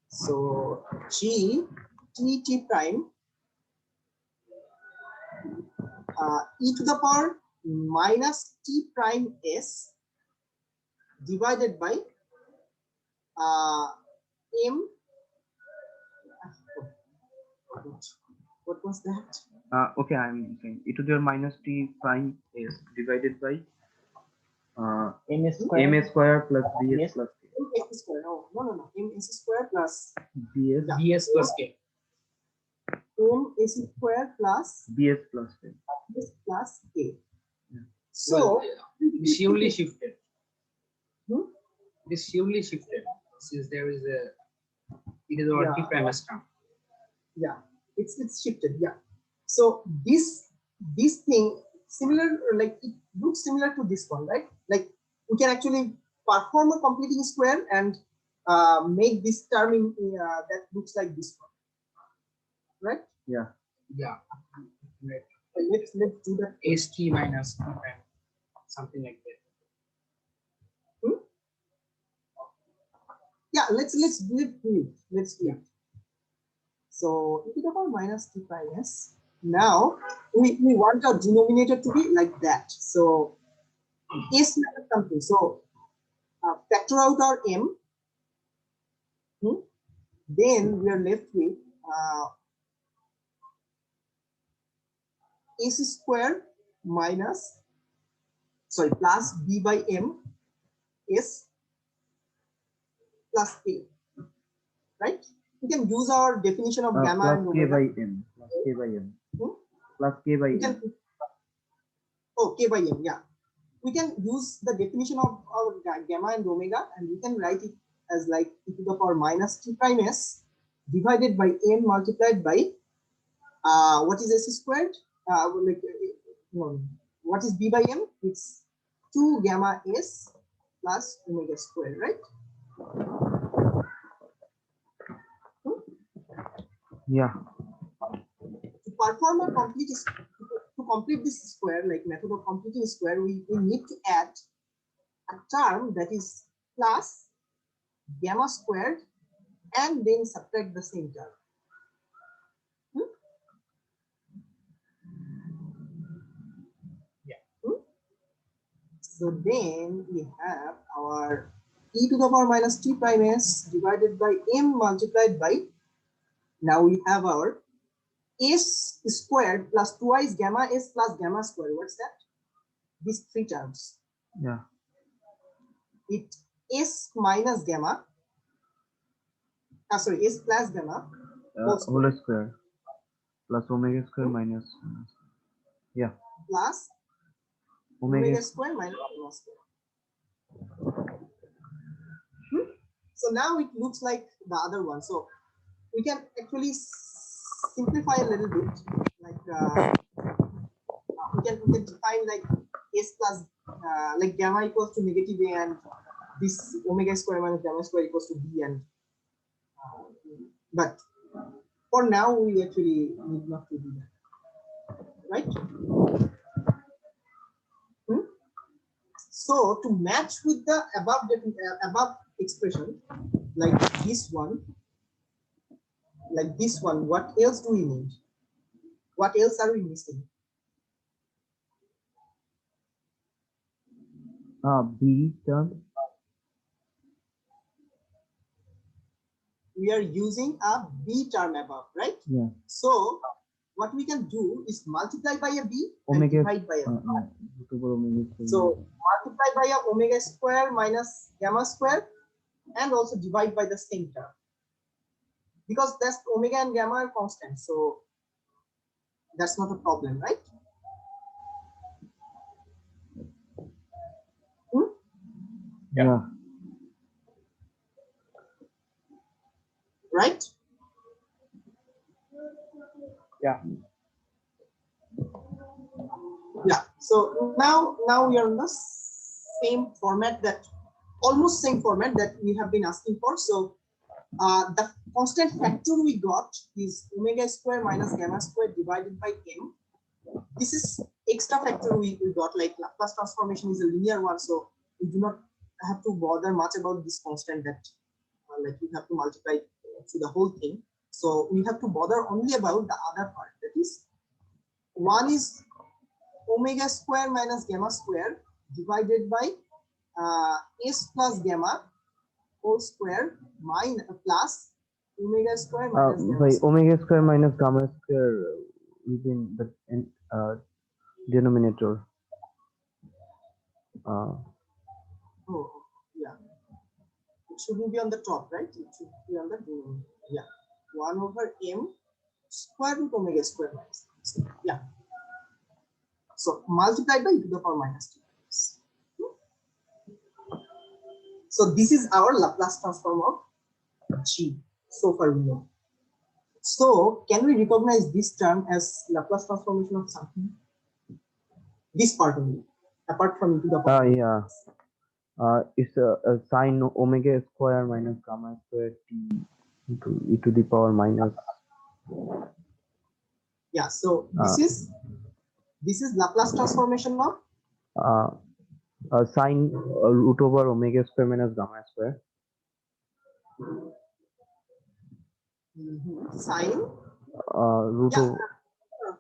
So G t prime e to the power minus t prime s divided by m. What was that? Okay, I'm saying e to the minus t prime is divided by m square plus bs plus k. M square. No. M s square plus bs bs plus k. M s square plus bs plus k. s plus k. Yeah. So Well, this surely shifted. Hmm? This surely shifted since there is a it is our t prime term. yeah, it's shifted. Yeah. So this thing similar, like it looks similar to this one, right? Like we can actually perform a completing square and make this term in that looks like this one, right? Yeah. Yeah. Right. Let's do that. st minus t prime, something like that. Yeah, let's do it. Let's do it. So e to the power minus t prime s. Now we want our denominator to be like that. So s minus something. So factor out our m. Then we are left with s square minus plus b by m s plus k. Right? We can use our definition of gamma and plus k omega. by m. Plus k by m. Plus k by m. K by m. Yeah. We can use the definition of our gamma and omega, and we can write it as like e to the power minus t prime s divided by m multiplied by what is s squared? What is b by m? It's 2 gamma s plus omega squared, right? Yeah. To perform a complete this square, like method of completing square, we need to add a term that is plus gamma squared and then subtract the same term. So then we have our e to the power minus t prime s divided by m multiplied by, now we have our s squared plus twice gamma s plus gamma squared. What's that? These three terms. Yeah. It S minus gamma, sorry, S plus gamma whole square plus omega square minus yeah plus omega square minus gamma square. So now it looks like the other one. So we can actually simplify a little bit. Like we can define like S plus like gamma equals to negative A, and this omega square minus gamma square equals to B, and but for now we actually need not to do that, right? So to match with the above expression, like this one, what else do we need? What else are we missing? B term. We are using a B term above, right? Yeah. So what we can do is multiply by a B Omega, and divide by a B. omega So multiply by a omega square minus gamma square, and also divide by the same term, because that's omega and gamma are constant, so that's not a problem, right? yeah. Right? Yeah. Yeah. So now we are in the same format, that almost same format that we have been asking for. So the constant factor we got is omega square minus gamma square divided by m. This is extra factor we got, like Laplace transformation is a linear one, so we do not have to bother much about this constant that like we have to multiply to the whole thing. So we have to bother only about the other part, that is one is omega square minus gamma square divided by S plus gamma whole square minus plus omega square minus gamma by square. omega square minus gamma square within the denominator. Oh, yeah. It shouldn't be on the top, right? It should be on the denominator. Yeah. 1 over m square root omega square minus. Yeah. So multiplied by e to the power minus 2. So this is our Laplace transform of G. So far we know. So can we recognize this term as Laplace transformation of something? This part only, apart from e to the power. Yeah. It's a sine omega square minus gamma square t into e to the power minus. Yeah. So this is Laplace transformation of Sine root over omega square minus gamma square. sine. Root Yeah. over.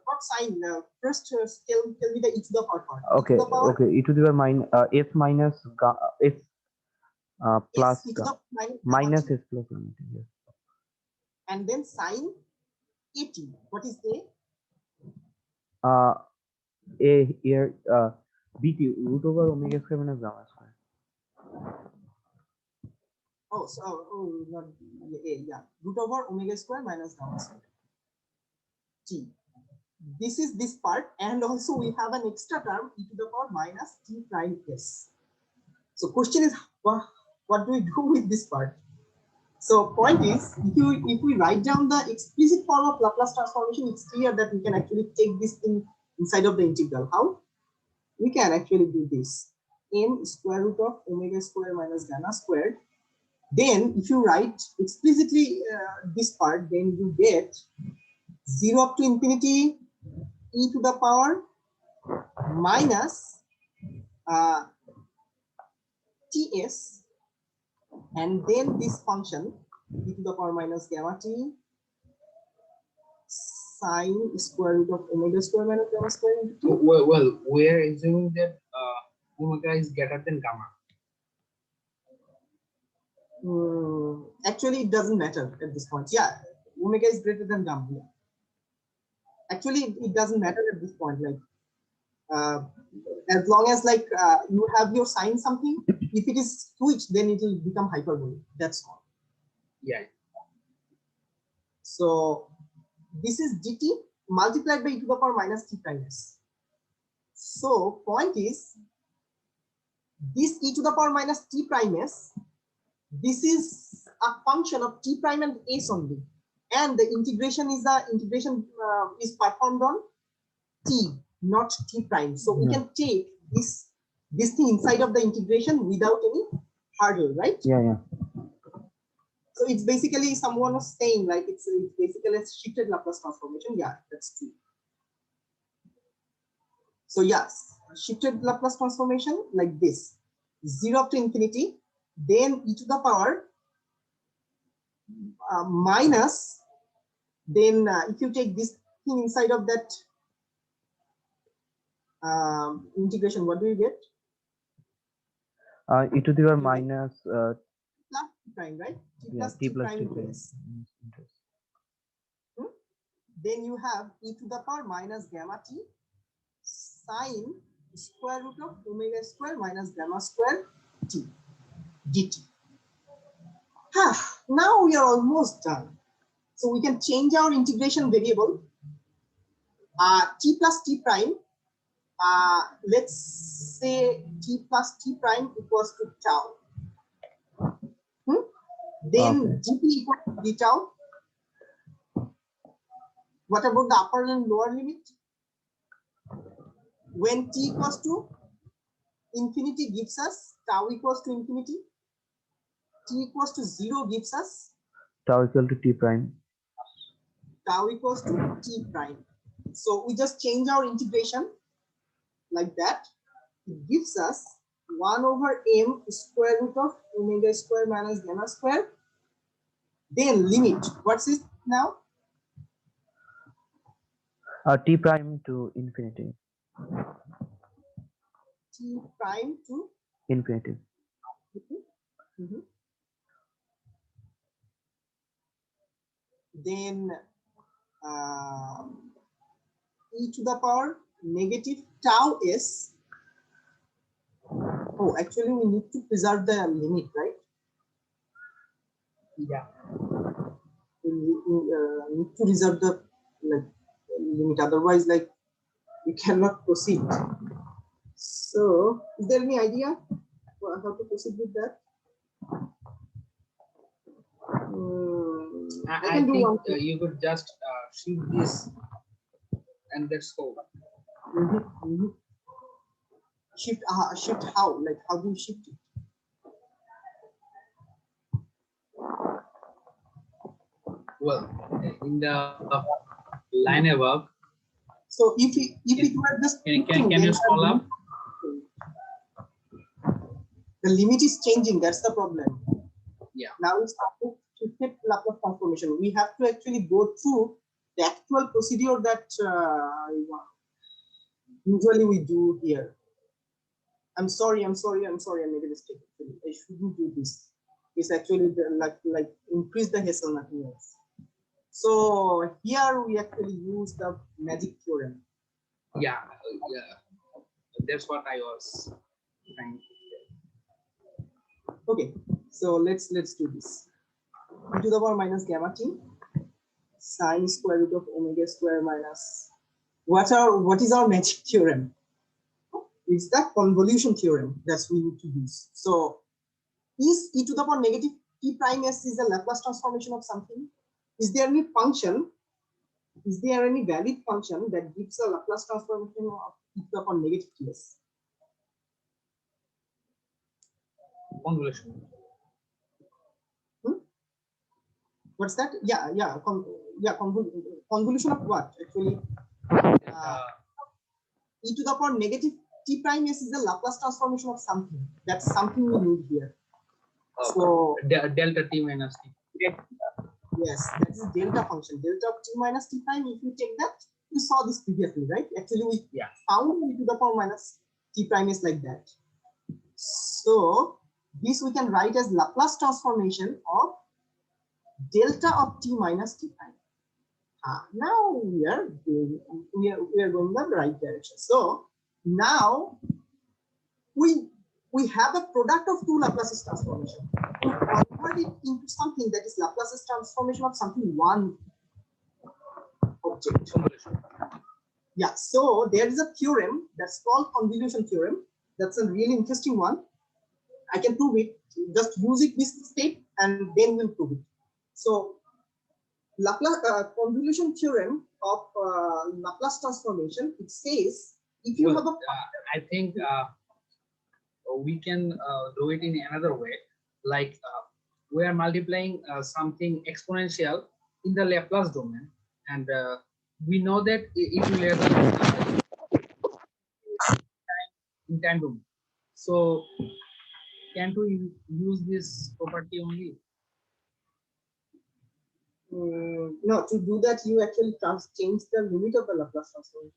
Not sine. First, tell me the e to the power part. Okay. Okay. E to the power minus s minus s plus S e to the minus t. s plus gamma t. Yes. And then sine at. What is a? A here bt root over omega square minus gamma square. Oh, so not a, yeah. Root over omega square minus gamma square t. This is this part, and also we have an extra term e to the power minus t prime s. So question is, what do we do with this part? So point is, if we write down the explicit form of Laplace transformation, it's clear that we can actually take this thing inside of the integral. How? We can actually do this. M square root of omega square minus gamma squared. Then if you write explicitly this part, then you get 0 up to infinity e to the power minus ts, and then this function e to the power minus gamma t sine square root of omega square minus gamma square into t. Well, we are assuming that omega is greater than gamma. Actually, it doesn't matter at this point. Yeah, omega is greater than gamma. Actually, it doesn't matter at this point. Like As long as like you have your sign something, if it is switched, then it will become hyperbole. That's all. Yeah. So this is dt multiplied by e to the power minus t prime s. So point is, this e to the power minus t prime s, this is a function of t prime and s only, and the integration is performed on t, not t prime. So we can take this thing inside of the integration without any hurdle, right? Yeah. So it's basically, someone was saying like it's basically a shifted Laplace transformation. Yeah, that's true. So yes, shifted Laplace transformation like this, 0 up to infinity, then e to the power minus, then if you take this thing inside of that integration, what do you get? E to the power minus Plus t prime, right? t plus t prime prime. s. Then you have e to the power minus gamma t sine square root of omega square minus gamma square t dt. Now we are almost done. So we can change our integration variable t plus t prime. Let's say t plus t prime equals to tau. Then dt equals to d tau. What about the upper and lower limit? When t equals to infinity gives us tau equals to infinity, t equals to 0 gives us Tau equal to t prime. tau equals to t prime. So we just change our integration like that. It gives us 1 over m square root of omega square minus gamma square. Then limit. What's it now? T prime to infinity. T prime to Infinity. Then e to the power negative tau s. Oh, actually we need to preserve the limit, right? Yeah. We need to reserve the limit, otherwise like we cannot proceed. So is there any idea how to proceed with that? I can do think one thing. you could just shift this and that's all. Shift how? Like how do you shift it? Well, in the line above, So if it were just can you scroll up? The limit is changing. That's the problem. Yeah. Now it's after shifted Laplace transformation. We have to actually go through the actual procedure that usually we do here. I'm sorry. I made a mistake. Actually, I shouldn't do this. It's actually like increase the hassle, nothing else. So here we actually use the magic theorem. Yeah. That's what I was trying to say. Okay, so let's do this. E to the power minus gamma t sine square root of omega square minus what is our magic theorem? It's the convolution theorem that we need to use. So is e to the power negative t prime s is a Laplace transformation of something? Is there any function? Is there any valid function that gives a Laplace transformation of e to the power negative ts? Convolution. What's that? Convolution of what actually? E to the power negative t prime s is a Laplace transformation of something. That's something we need here. So delta t minus t. yes, that is delta function. Delta of t minus t prime. If you take that, we saw this previously, right? Actually, we found e to the power minus t prime is like that. So this we can write as Laplace transformation of delta of t minus t prime. Now we are going the right direction. So now we have a product of two Laplace transformation. We convert it into something that is Laplace transformation of something one object. Yeah, so there is a theorem that's called convolution theorem. That's a really interesting one. I can prove it. Just use it this step and then we'll prove it. So Laplace convolution theorem of Laplace transformation, it says if you have a I think we can do it in another way, like we are multiplying something exponential in the Laplace domain, and we know that it will happen in time domain. So can't we use this property only? no, to do that you actually change the limit of the Laplace transformation.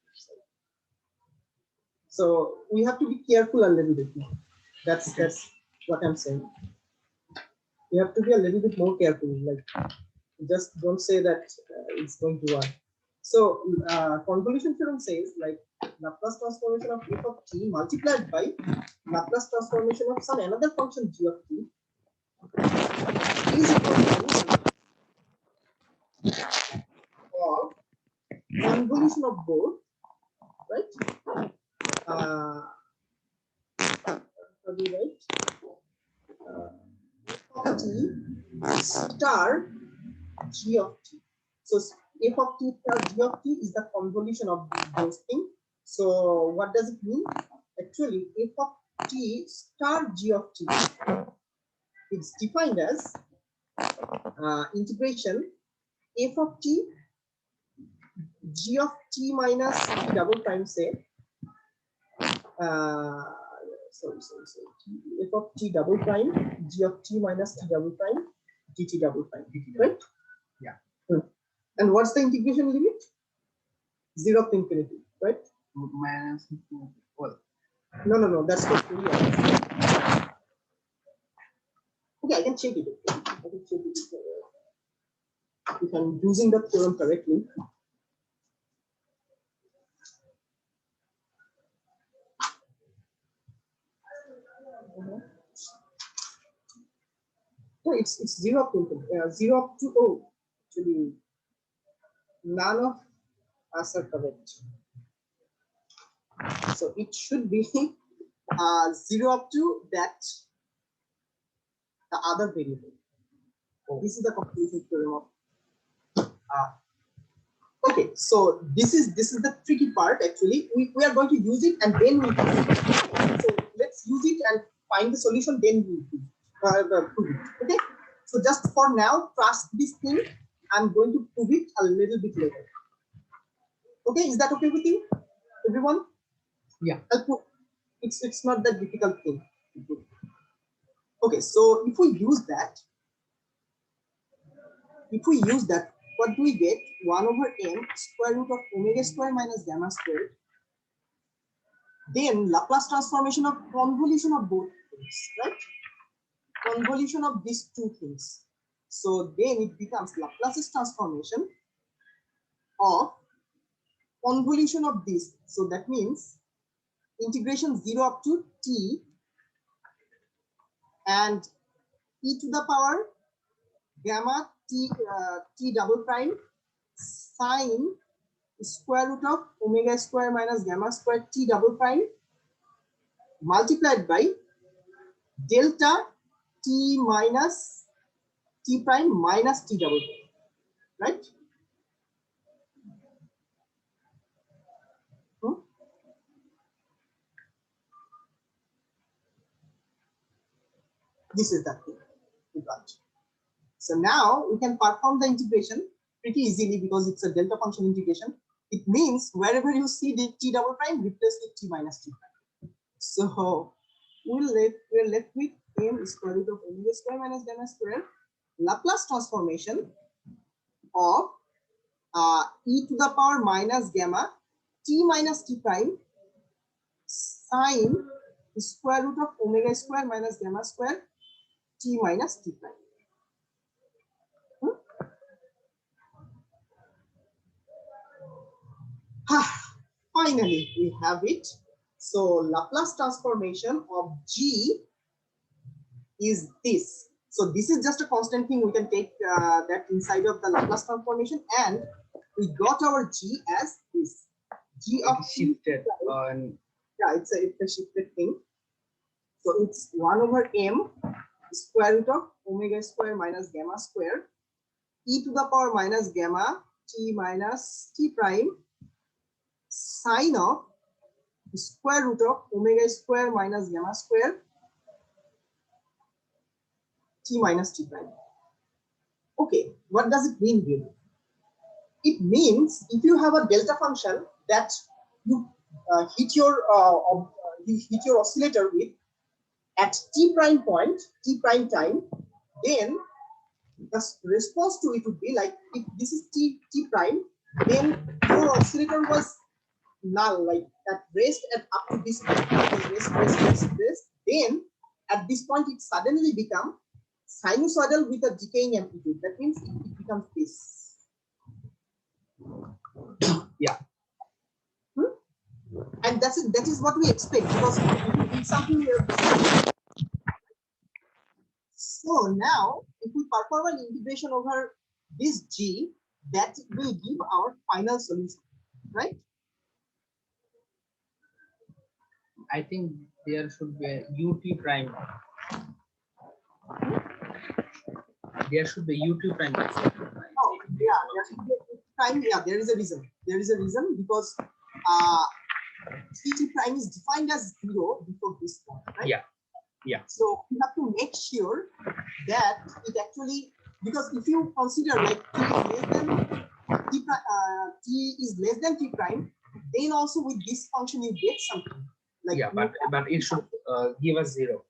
So we have to be careful a little bit more. That's what I'm saying. You have to be a little bit more careful. Like, just don't say that it's going to work. So convolution theorem says like Laplace transformation of f of t multiplied by Laplace transformation of some another function g of t is equal to or convolution of both, right? How do you write? F of t star g of t. So f of t star g of t is the convolution of those things. So what does it mean? Actually, f of t star g of t, it's defined as integration f of t g of t minus t double prime say sorry f of t double prime g of t minus t double prime dt double prime, right? Yeah. And what's the integration limit? 0 to infinity, right? Minus well, No, that's not true. Okay, I can check it. I can check it if I'm using the theorem correctly. No, it's 0 up to infinity. 0 up to actually none of us are correct. So it should be 0 up to that the other variable. This is the convolution theorem of. Okay, so this is the tricky part. Actually, we are going to use it and then we. So let's use it and find the solution. Then we prove it. Okay. So just for now, trust this thing. I'm going to prove it a little bit later. Okay, is that okay with you, everyone? Yeah. It's not that difficult thing. Okay, so if we use that, what do we get? 1 over m square root of omega square minus gamma squared. Then Laplace transformation of convolution of both things, right? Convolution of these two things. So then it becomes Laplace transformation of convolution of this. So that means integration 0 up to t and e to the power gamma t double prime sine square root of omega square minus gamma square t double prime multiplied by delta t minus t prime minus t double prime, right? This is that thing we got. So now we can perform the integration pretty easily because it's a delta function integration. It means wherever you see the t double prime, replace with t minus t prime. So we're left with m square root of omega square minus gamma square Laplace transformation of e to the power minus gamma t minus t prime sine square root of omega square minus gamma square t minus t prime. Finally, we have it. So Laplace transformation of G is this. So this is just a constant thing. We can take that inside of the Laplace transformation, and we got our G as this. G of It shifted and yeah, it's a shifted thing. So it's 1 over m square root of omega square minus gamma square e to the power minus gamma t minus t prime sine of square root of omega square minus gamma square t minus t prime. Okay, what does it mean really? It means if you have a delta function that you hit your oscillator with at t prime point, t prime time, then the response to it would be like, if this is t prime, then your oscillator was null, like at rest and up to this point, rest. Then at this point it suddenly become sinusoidal with a decaying amplitude. That means it becomes this. yeah. And that is what we expect, because it's something we are. So now if we perform an integration over this G, that will give our final solution, right? I think there should be a ut prime. There should be ut prime. Oh, yeah, there should be a prime. Yeah, there is a reason. There is a reason because t prime is defined as 0 before this point, right? Yeah. Yeah. So we have to make sure that it actually, because if you consider like t is less than t prime, then also with this function you get something. Like yeah, but it should give us 0.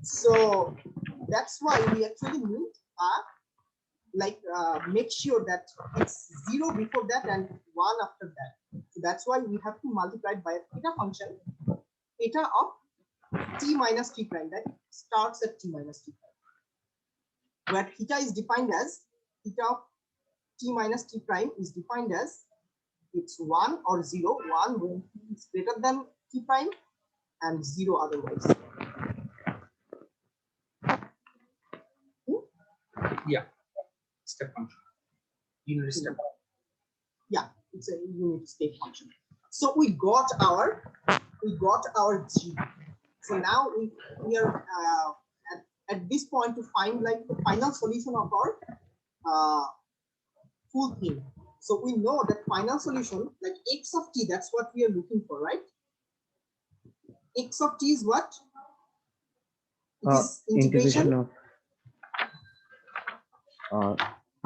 So that's why we actually need make sure that it's 0 before that and 1 after that. So that's why we have to multiply it by a theta function, theta of t minus t prime, that starts at t minus t prime, where theta is defined as theta of t minus t prime is defined as it's 1 or 0, 1 when t is greater than t prime and 0 otherwise. Yeah, step function, unit step. Yeah, it's a unit step function. So we got our G. So now we are at this point to find like the final solution of our full thing. So we know that final solution, like x of t, that's what we are looking for, right? X of t is what? It is integration of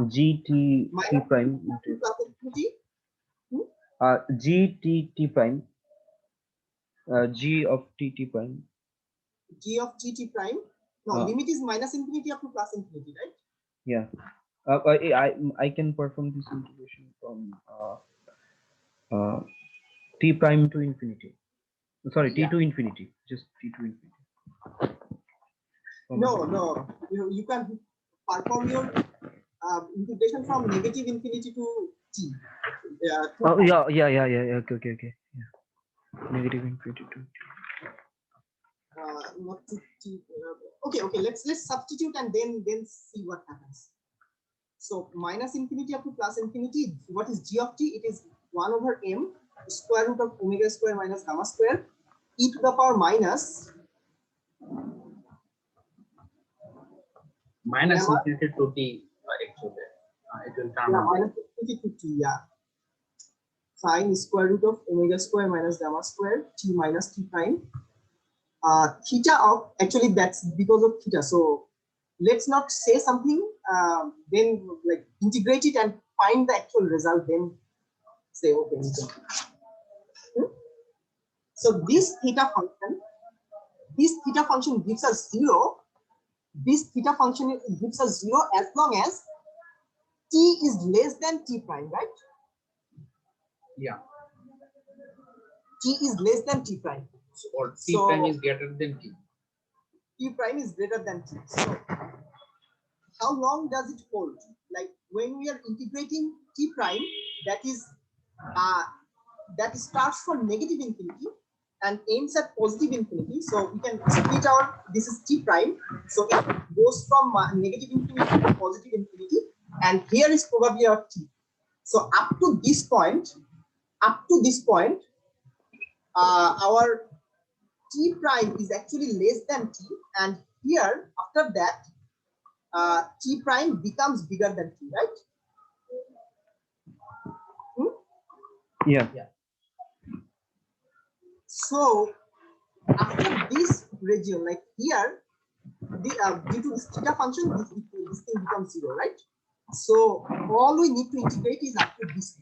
g t t prime into g t t prime g of t t prime. G of t t prime. No, limit is minus infinity up to plus infinity, right? Yeah. I can perform this integration from t prime to infinity. Sorry, t to infinity. Just t to infinity. No. You can perform your integration from negative infinity to t. Oh yeah. Okay. Yeah. Negative infinity to t. Not to t. Okay. Let's substitute and then see what happens. So minus infinity up to plus infinity. What is g of t? It is 1 over m square root of omega square minus gamma square e to the power minus infinity to t actually. It will turn minus infinity to t. Yeah. Sine square root of omega square minus gamma square t minus t prime. Theta of, actually that's because of theta. So let's not say something, then like integrate it and find the actual result, then say okay. So this theta function gives us 0. This theta function gives us 0 as long as t is less than t prime, right? Yeah. T is less than t prime. Or t prime is greater than t. T prime is greater than t. So how long does it hold? Like when we are integrating t prime, that is that starts from negative infinity and ends at positive infinity. So we can split our, this is t prime. So it goes from negative infinity to positive infinity. And here is probably our t. So up to this point, our t prime is actually less than t. And here, after that, t prime becomes bigger than t, right? Yeah. So after this region, like here, due to this theta function, this thing becomes 0, right? So all we need to integrate is up to this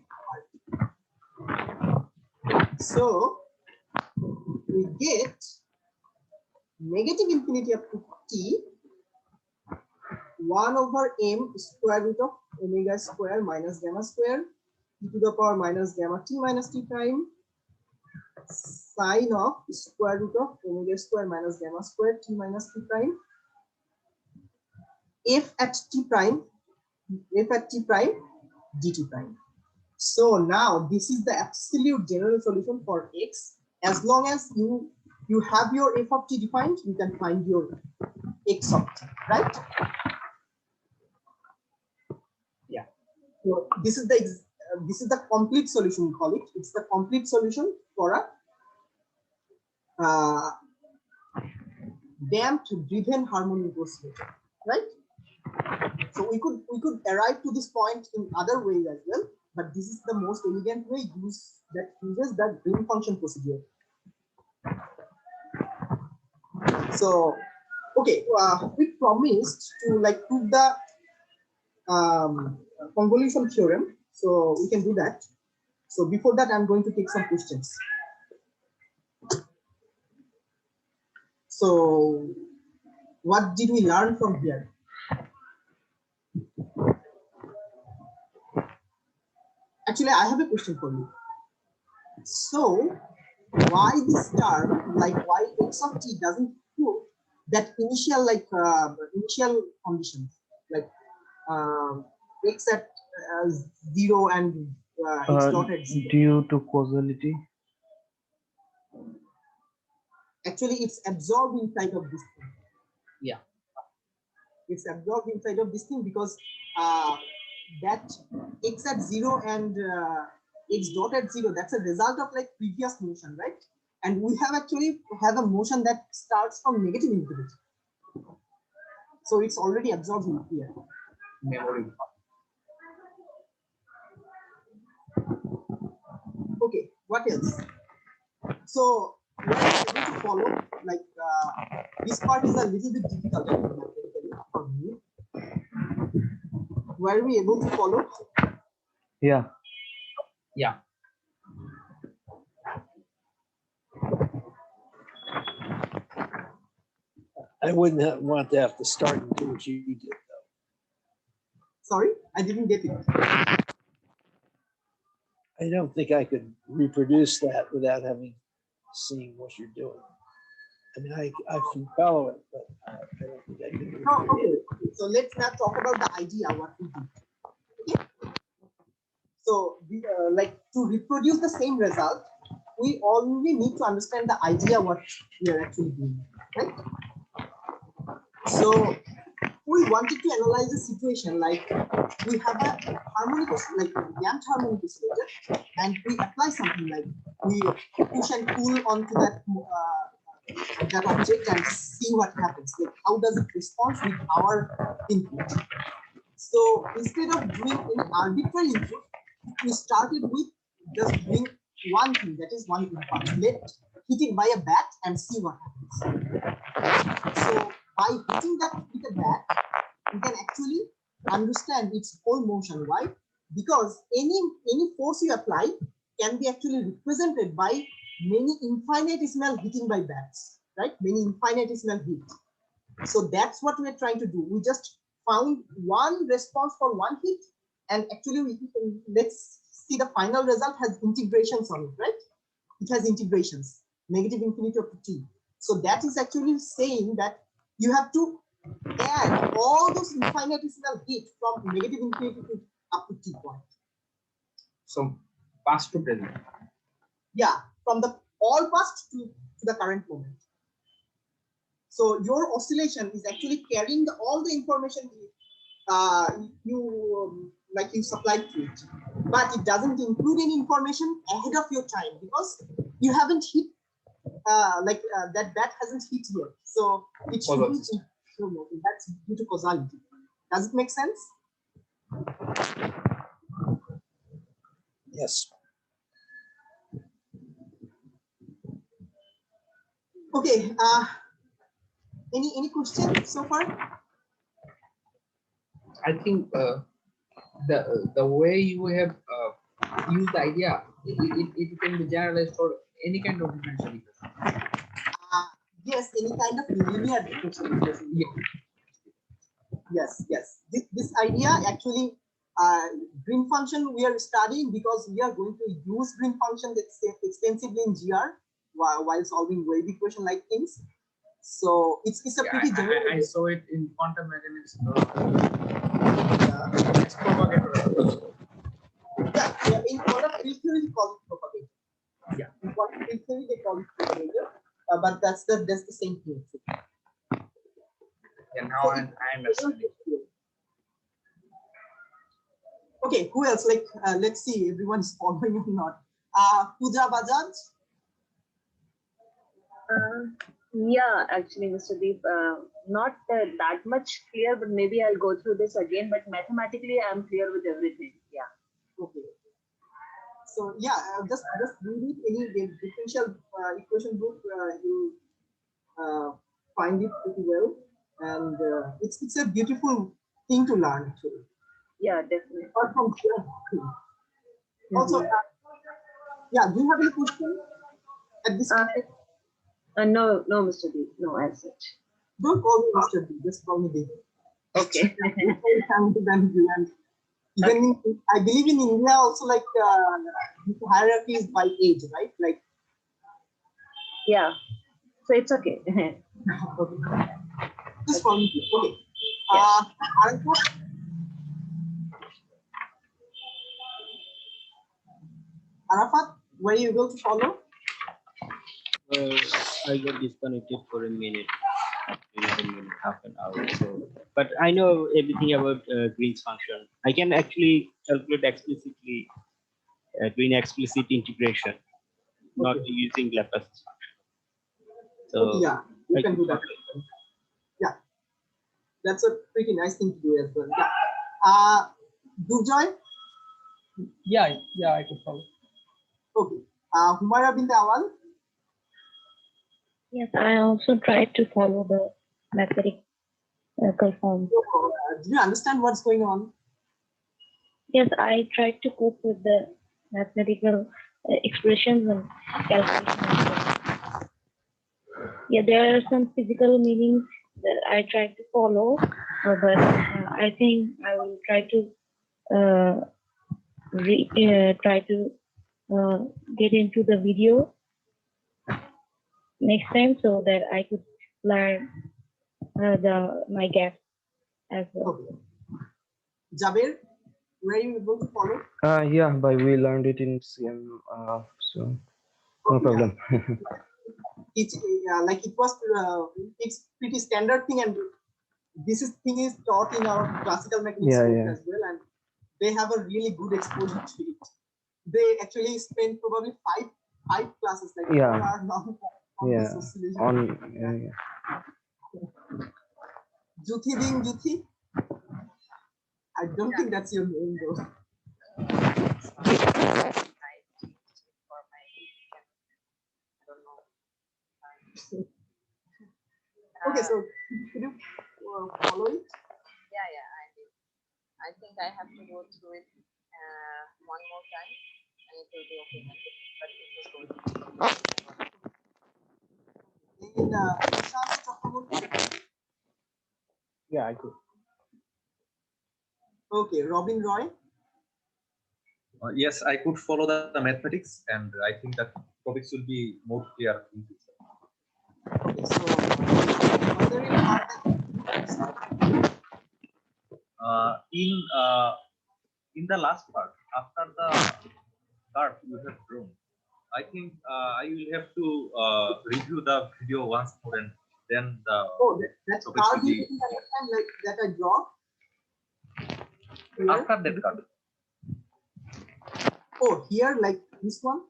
part. So we get negative infinity up to t 1 over m square root of omega square minus gamma square e to the power minus gamma t minus t prime sine of square root of omega square minus gamma square t minus t prime f at t prime dt prime. So now this is the absolute general solution for x. As long as you have your f of t defined, you can find your x of t, right? Yeah. So this is the complete solution, we call it. It's the complete solution for a damped driven harmonic oscillator, right? So we could arrive to this point in other ways as well, but this is the most elegant way uses that green function procedure. So okay, we promised to like prove the convolution theorem, so we can do that. So before that, I'm going to take some questions. So what did we learn from here? Actually, I have a question for you. So why this term, like why x of t doesn't prove that initial initial conditions, like x at 0 and x dot at 0? Due to causality. Actually, it's absorbed inside of this thing. Yeah. It's absorbed inside of this thing because that x at 0 and x dot at 0, that's a result of like previous motion, right? And we have actually have a motion that starts from negative infinity. So it's already absorbed in here. Memory. Okay, what else? So we are able to follow, like this part is a little bit difficult for me. Were we able to follow? Yeah. Yeah. I wouldn't want to have to start and do what you did, though. Sorry, I didn't get it. I don't think I could reproduce that without having seen what you're doing. I mean, I can follow it, but I don't think I can. No, okay. So let's now talk about the idea what we do. Okay. So like to reproduce the same result, we only need to understand the idea what we are actually doing, right? So we wanted to analyze a situation like we have a harmonic, like damped harmonic oscillator, and we apply something like we push and pull onto that that object and see what happens. Like how does it respond with our input? So instead of doing any arbitrary input, we started with just doing one thing, that is one impulse. Let's hit it by a bat and see what happens. So by hitting that with a bat, you can actually understand its whole motion. Why? Because any force you apply can be actually represented by many infinitesimal hitting by bats, right? Many infinitesimal hits. So that's what we're trying to do. We just found one response for one hit, and actually let's see the final result has integrations on it, right? It has integrations, negative infinity up to t. So that is actually saying that you have to add all those infinitesimal hits from negative infinity to up to t point. So past to present. Yeah, from the all past to the current moment. So your oscillation is actually carrying all the information you supplied to it, but it doesn't include any information ahead of your time because you haven't hit that bat hasn't hit yet. So it shouldn't. That's due to causality. Does it make sense? Yes. Okay. Any questions so far? I think the way you have used the idea, it can be generalized for any kind of differential equation. Yes, any kind of linear differential equation. Yes. This idea actually, green function we are studying because we are going to use green function extensively in GR while solving wave equation like things. So it's a pretty general. I saw it in quantum mechanics. It's propagator. Yeah, in quantum field theory they call it propagator. Yeah. In quantum field theory they call it propagator, but that's the same thing. Yeah, now I understand it. Okay, who else? Let's see, everyone's following or not. Pooja Bajaj. Yeah, actually, Mr. Deep, not that much clear, but maybe I'll go through this again. But mathematically, I'm clear with everything. Yeah. Okay. So yeah, just read it. Any differential equation book, you find it pretty well, and it's a beautiful thing to learn actually. Yeah, definitely. Apart from also, yeah. Do you have any question at this point? No, Mr. Deep, no, as such. Don't call me Mr. D. Just call me Dev. Okay. Even in, I believe in India also, like hierarchy is by age, right? Like, Yeah, so it's okay. okay. Just call me Dev. Okay. Arafat, were you able to follow? I got disconnected for a minute, half an hour. So, but I know everything about Green's function. I can actually calculate explicitly doing explicit integration, not using Laplace function. So okay, yeah, you can do that. Yeah, that's a pretty nice thing to do as well. Yeah. Durjoy? Yeah, I could follow. Okay. Humayra bin Awal? Yes, I also tried to follow the mathematical form. Do you understand what's going on? Yes, I tried to cope with the mathematical expressions and calculations. Yeah, there are some physical meanings that I tried to follow, but I think I will try to get into the video next time so that I could learn my gaps as well. Okay. Jabir, were you able to follow? Yeah, but we learned it in CM, so no problem. It's like it was it's pretty standard thing, and this thing is taught in our classical mechanics as well, and they have a really good exposure to it. They actually spend probably five classes, like 4 hours long on this oscillation. Juthi Ding Juthi. I don't think that's your name though. Okay, so could you follow it? Yeah, I did. I think I have to go through it one more time, and it will be okay. But it was good. yeah, I could. Okay, Robin Roy. Yes, I could follow the mathematics, and I think that topics will be more clear in future. Okay, so was there any part In the last part, after the curve you have drawn, I think I will have to review the video once more and then the Oh, that topic card will you be didn't understand, like that I draw. Here. after that card. Oh, here, like this one.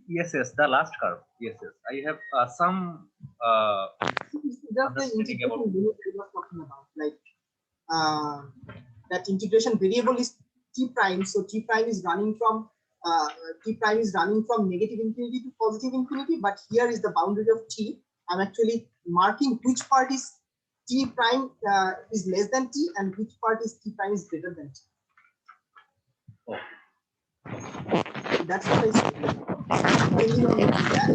Yes, yes, the last curve. Yes, yes. I have some Just the understanding integration about. limit I was talking about, like that integration variable is t prime. So t prime is running from negative infinity to positive infinity. But here is the boundary of t. I'm actually marking which part is t prime is less than t and which part is t prime is greater than t. Oh. That's what I said. Depending on that,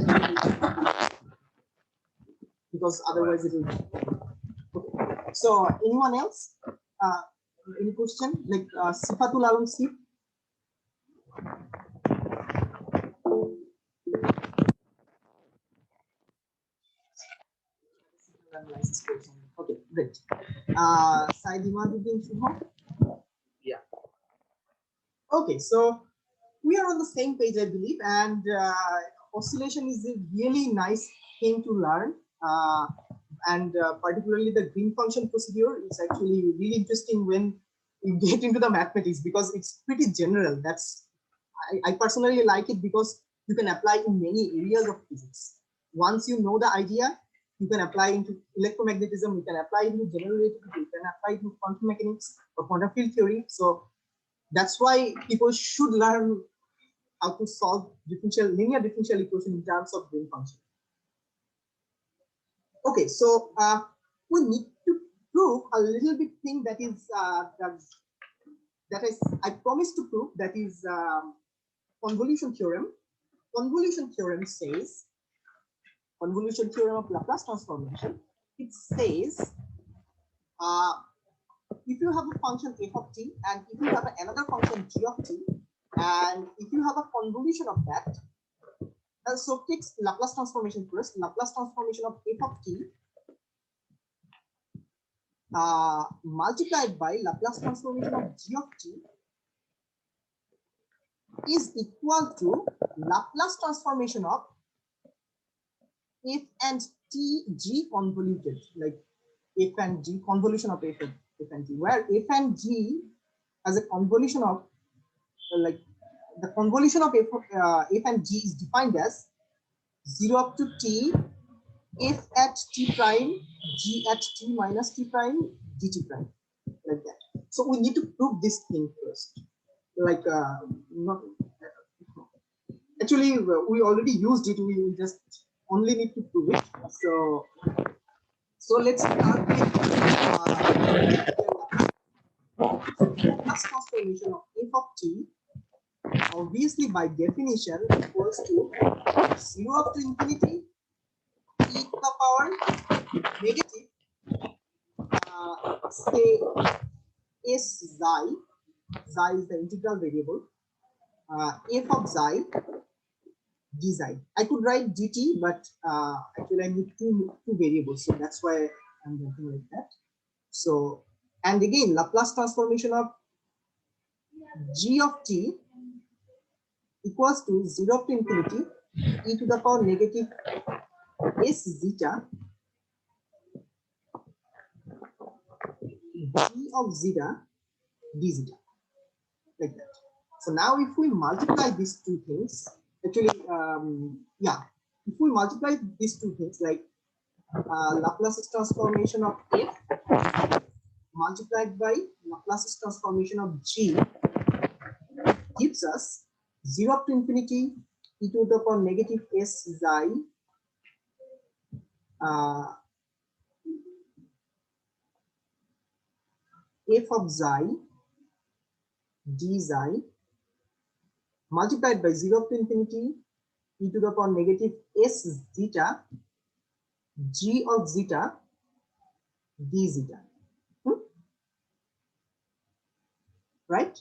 because otherwise it will. Okay. So anyone else? Any question? Like Sifatul Alam Sif? Okay, great. Saidimaduddin Shubham? Yeah. Okay, so we are on the same page, I believe, and oscillation is a really nice thing to learn. And particularly the green function procedure is actually really interesting when you get into the mathematics because it's pretty general. I personally like it because you can apply in many areas of physics. Once you know the idea, you can apply into electromagnetism, you can apply into general relativity, you can apply into quantum mechanics or quantum field theory. So that's why people should learn how to solve linear differential equation in terms of green function. Okay, so we need to prove a little bit thing that is I promised to prove, that is convolution theorem. Convolution theorem says, convolution theorem of Laplace transformation, it says if you have a function f of t and if you have another function g of t and if you have a convolution of that, so take Laplace transformation first. Laplace transformation of f of t multiplied by Laplace transformation of g of t is equal to Laplace transformation of f and t g convoluted, like f and g convolution of f and g, where f and g as a convolution of like the convolution of f and g is defined as 0 up to t f at t prime g at t minus t prime dt prime, like that. So we need to prove this thing first. Like not actually we already used it, we just only need to prove it. So let's start with Laplace transformation of f of t, obviously by definition equals to 0 up to infinity e to the power negative say s xi is the integral variable, f of xi d xi. I could write dt, but actually I need two variables, so that's why I'm writing like that. So, and again Laplace transformation of g of t equals to 0 up to infinity e to the power negative s zeta g of zeta d zeta, like that. So now if we multiply these two things, actually if we multiply these two things, like Laplace transformation of f multiplied by Laplace transformation of g gives us 0 up to infinity e to the power negative s xi f of xi d xi multiplied by 0 up to infinity e to the power negative s zeta g of zeta d zeta. Right?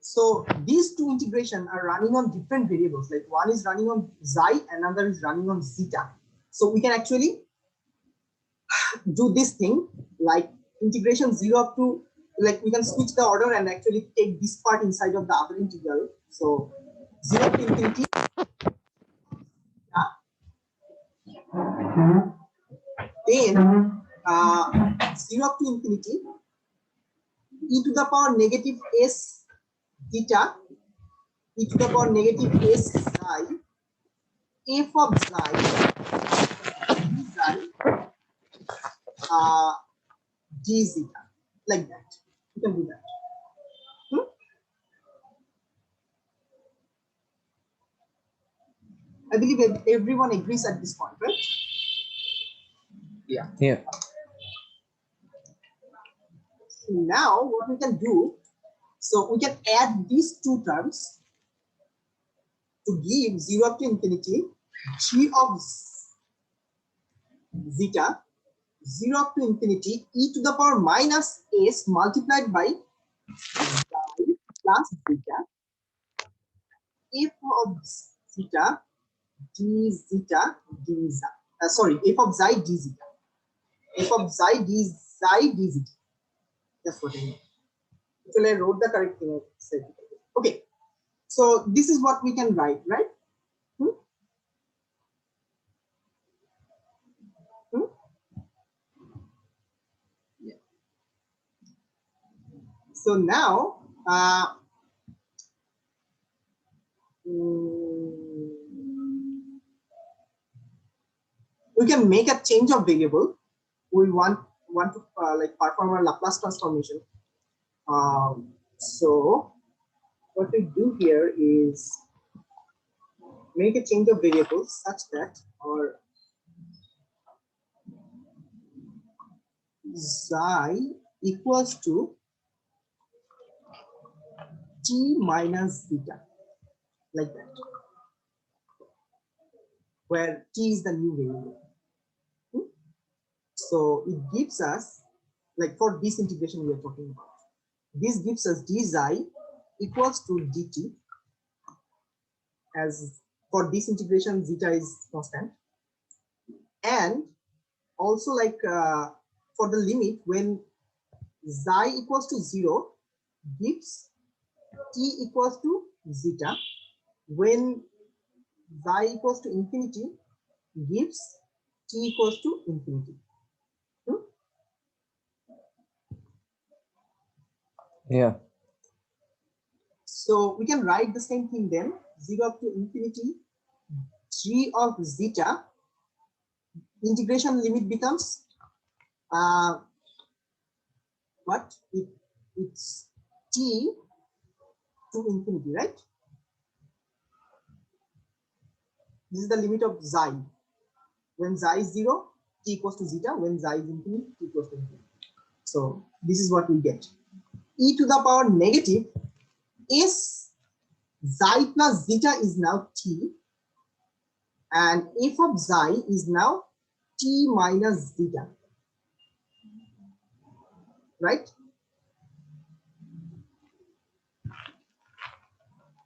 So these two integration are running on different variables, like one is running on xi, another is running on zeta. So we can actually do this thing like integration 0 up to like we can switch the order and actually take this part inside of the other integral. So 0 to infinity. Then 0 to infinity e to the power negative s theta e to the power negative s psi f of psi d zeta, like that. You can do that. I believe everyone agrees at this point, right? Yeah. Yeah. So now what we can do, so we can add these two terms to give 0 to infinity g of zeta 0 to infinity e to the power minus s multiplied by psi plus zeta f of zeta d zeta d zeta. Sorry, f of psi d zeta. F of psi d zeta. That's what I mean. Actually, I wrote the correct thing. Okay, so this is what we can write, right? Yeah. So now, we can make a change of variable. We want to like perform a Laplace transformation. So what we do here is make a change of variables such that our psi equals to t minus zeta, like that, where t is the new variable. So it gives us, like for this integration we are talking about, this gives us d psi equals to dt, as for this integration zeta is constant, and also like for the limit when psi equals to 0 gives t equals to zeta, when psi equals to infinity gives t equals to infinity. Yeah. So we can write the same thing then, 0 to infinity g of zeta, integration limit becomes what? It's t to infinity, right? This is the limit of psi. When psi is 0, t equals to zeta. When psi is infinity, t equals to infinity. So this is what we get. E to the power negative s psi plus zeta is now t, and f of psi is now t minus zeta, right?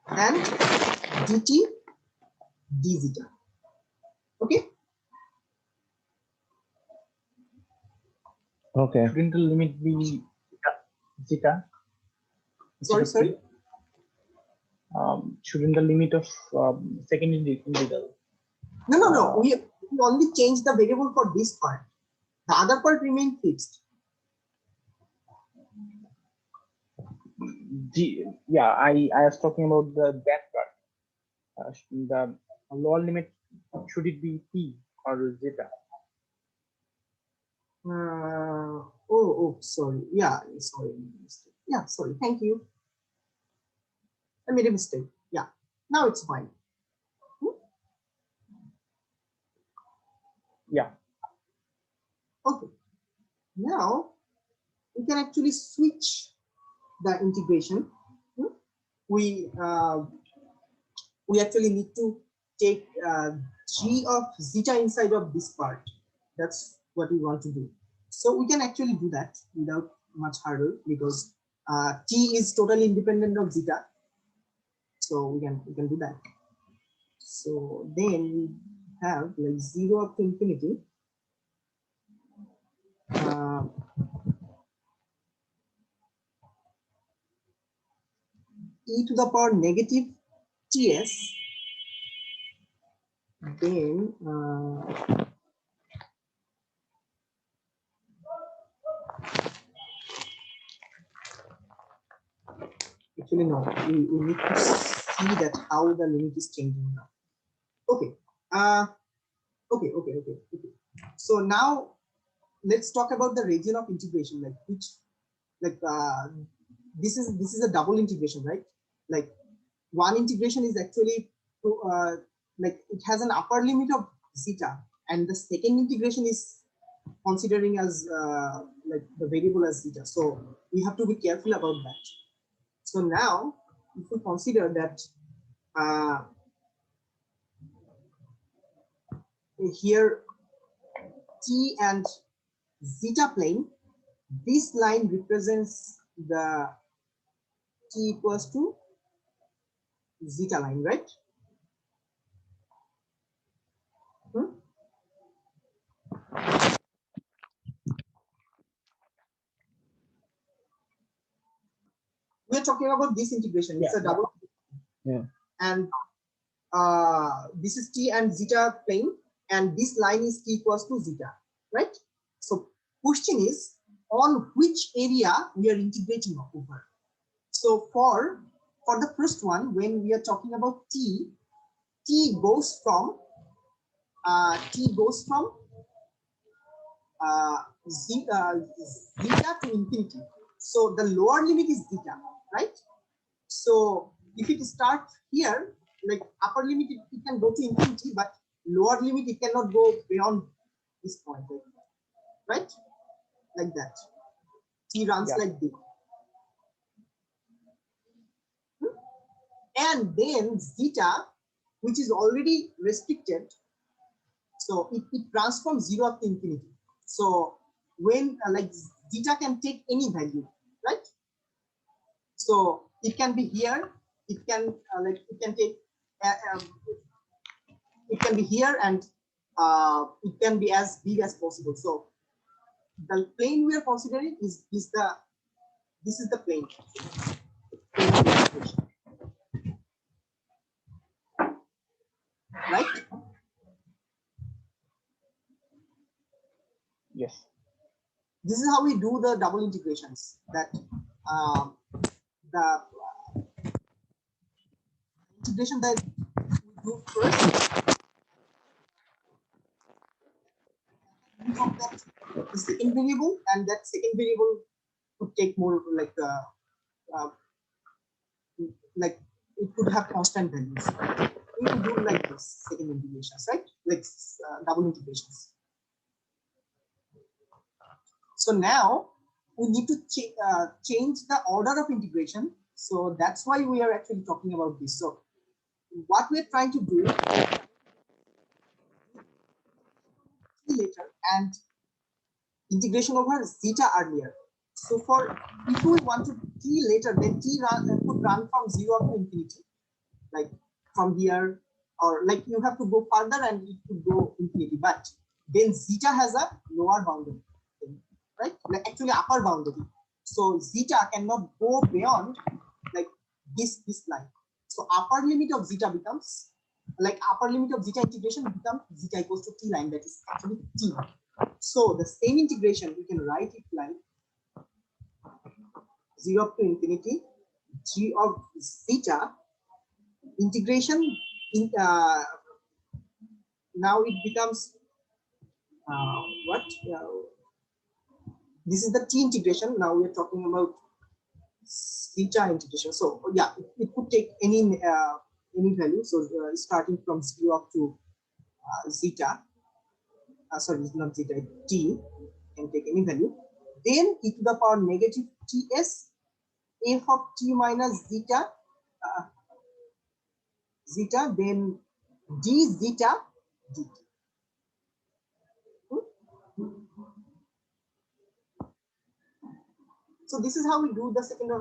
And dt d zeta. Okay. Okay. Shouldn't the limit be zeta? Sorry. Shouldn't the limit of second integral? No. We only change the variable for this part. The other part remain fixed. Yeah, I was talking about that part. The lower limit, should it be t or zeta? Sorry. Yeah, sorry. Yeah, sorry. Thank you. I made a mistake. Yeah, now it's fine. Yeah. Okay. Now we can actually switch the integration. We actually need to take g of zeta inside of this part. That's what we want to do. So we can actually do that without much hurdle, because t is totally independent of zeta. So we can do that. So then we have like 0 up to infinity. e to the power negative ts, then actually no, we need to see that how the limit is changing now. Okay, okay. So now let's talk about the region of integration, like which, like this is a double integration, right? Like one integration is actually like it has an upper limit of zeta, and the second integration is considering as like the variable as zeta. So we have to be careful about that. So now if we consider that here t and zeta plane, this line represents the t equals to zeta line, right? We're talking about this integration. It's a double. Yeah. And this is t and zeta plane, and this line is t equals to zeta, right? So question is on which area we are integrating over. So for the first one, when we are talking about t goes from zeta to infinity. So the lower limit is zeta, right? So if it starts here, like upper limit, it can go to infinity, but lower limit, it cannot go beyond this point, right? Like that. T runs like this. And then zeta, which is already restricted, so it transforms 0 up to infinity. So when like zeta can take any value, right? So it can be here, it can like it can take it can be here, and it can be as big as possible. So the plane we are considering is this is the plane. Right? Yes. This is how we do the double integrations. That the integration that we do first from that the second variable, and that second variable could take more like it could have constant values. We will do like this second integrations, right? Like double integrations. So now we need to change the order of integration. So that's why we are actually talking about this. So what we're trying to do later and integration over zeta earlier. So for if we want to t later, then t could run from 0 up to infinity, like from here, or like you have to go further and it could go infinity. But then zeta has a lower boundary, right? Like actually upper boundary. So zeta cannot go beyond like this line. So upper limit of zeta becomes like upper limit of zeta integration becomes zeta equals to t line, that is actually t. So the same integration we can write it like 0 up to infinity g of zeta integration in now it becomes what this is the t integration. Now we are talking about zeta integration. So yeah, it could take any value. So starting from 0 up to zeta, sorry, it's not zeta, t can take any value. Then e to the power negative ts f of t minus zeta zeta, then d zeta dt. So this is how we do the second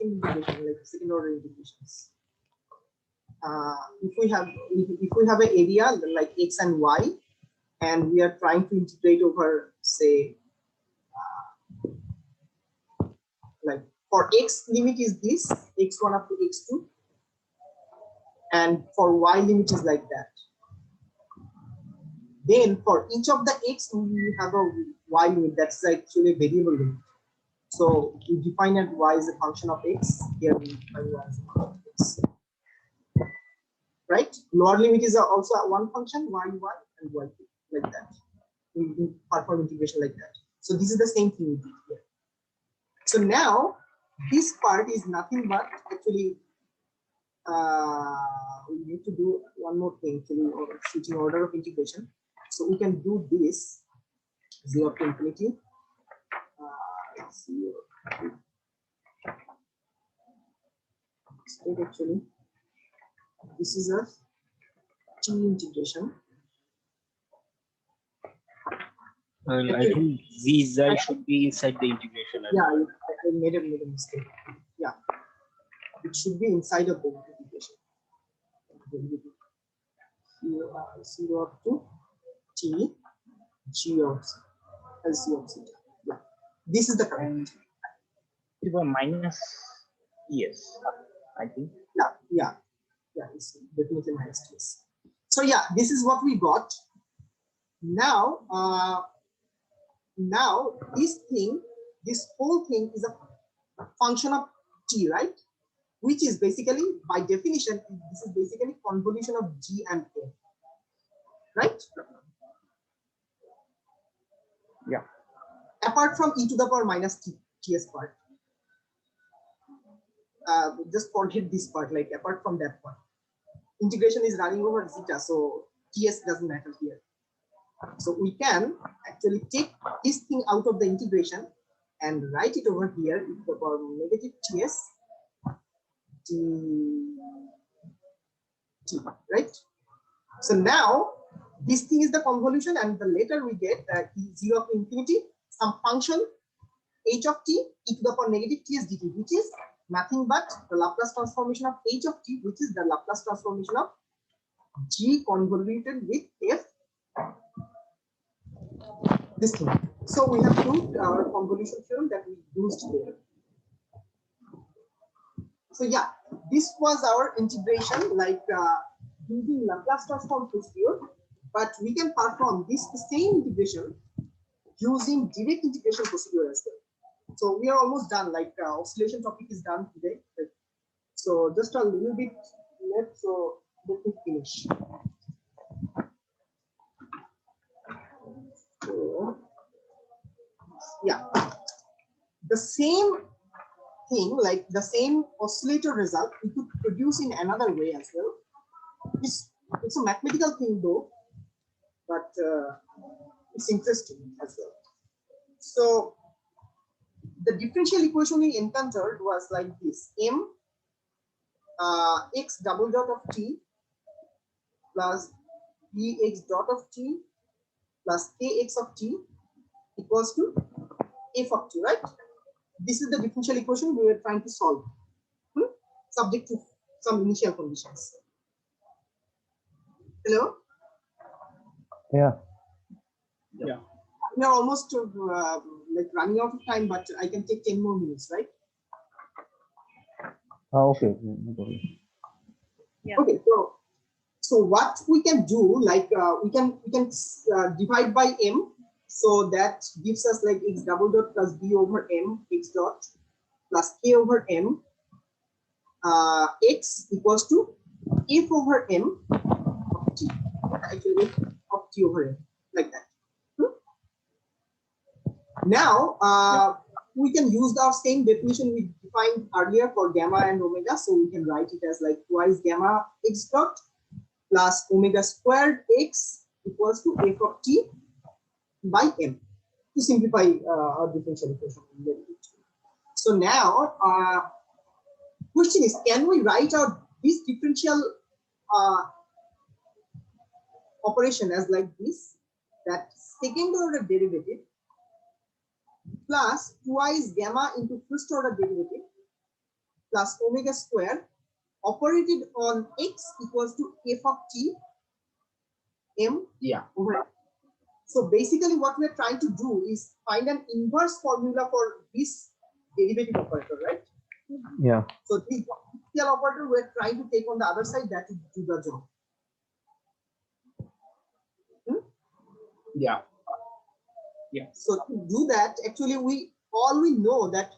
integration, like second order integrations. If we have an area like x and y, and we are trying to integrate over, say, like For x limit is this, x1 up to x2. And for y limit is like that. Then for each of the x, we have a y limit. That's actually a variable limit. So we define that y is a function of x. Here we define y as a function of x. Right? Lower limit is also one function, y1 and y2, like that. We perform integration like that. So this is the same thing we did here. So now this part is nothing but actually we need to do one more thing, actually, or switching order of integration. So we can do this 0 to infinity. Let's see. Actually, this is a t integration. And I think these should be inside the integration. Yeah, I made a mistake. Yeah, it should be inside of the integration. 0 to t g of theta. Yeah, this is the correct. Minus yes, I think. Yeah, it's definitely minus ts. So yeah, this is what we got. Now, now this whole thing is a function of t, right? Which is basically, by definition, this is basically convolution of g and k, right? Yeah. Apart from e to the power minus ts part. Just forget this part, like apart from that part. Integration is running over zeta, so ts doesn't matter here. So we can actually take this thing out of the integration and write it over here e to the power negative ts t, right? So now this thing is the convolution, and the later we get 0 to infinity some function h of t e to the power negative ts dt, which is nothing but the Laplace transformation of h of t, which is the Laplace transformation of g convoluted with f. This thing. So we have proved our convolution theorem that we used there. So yeah, this was our integration, like using Laplace transform procedure, but we can perform this same integration using direct integration procedure as well. So we are almost done, like oscillation topic is done today. So just a little bit left, so let me finish. So, yeah, the same thing, like the same oscillator result, we could produce in another way as well. It's a mathematical thing though, but it's interesting as well. So the differential equation we encountered was like this: m x double dot of t plus bx dot of t plus kx of t equals to f of t, right? This is the differential equation we were trying to solve, subject to some initial conditions. Hello? Yeah. Yeah. We are almost like running out of time, but I can take 10 more minutes, right? Okay. No problem. Yeah. Okay, so what we can do, like we can divide by m, so that gives us like x double dot plus b over m x dot plus k over m x equals to f over m of t, actually of t over m, like that. Now we can use our same definition we defined earlier for gamma and omega, so we can write it as like twice gamma x dot plus omega squared x equals to f of t by m, to simplify our differential equation. So now question is, can we write out this differential operation as like this, that second order derivative plus twice gamma into first order derivative plus omega squared operated on x equals to f of t m over m. So basically what we are trying to do is find an inverse formula for this derivative operator, right? Yeah. So this differential operator we're trying to take on the other side, that will do the job. Yeah. So to do that, actually we know that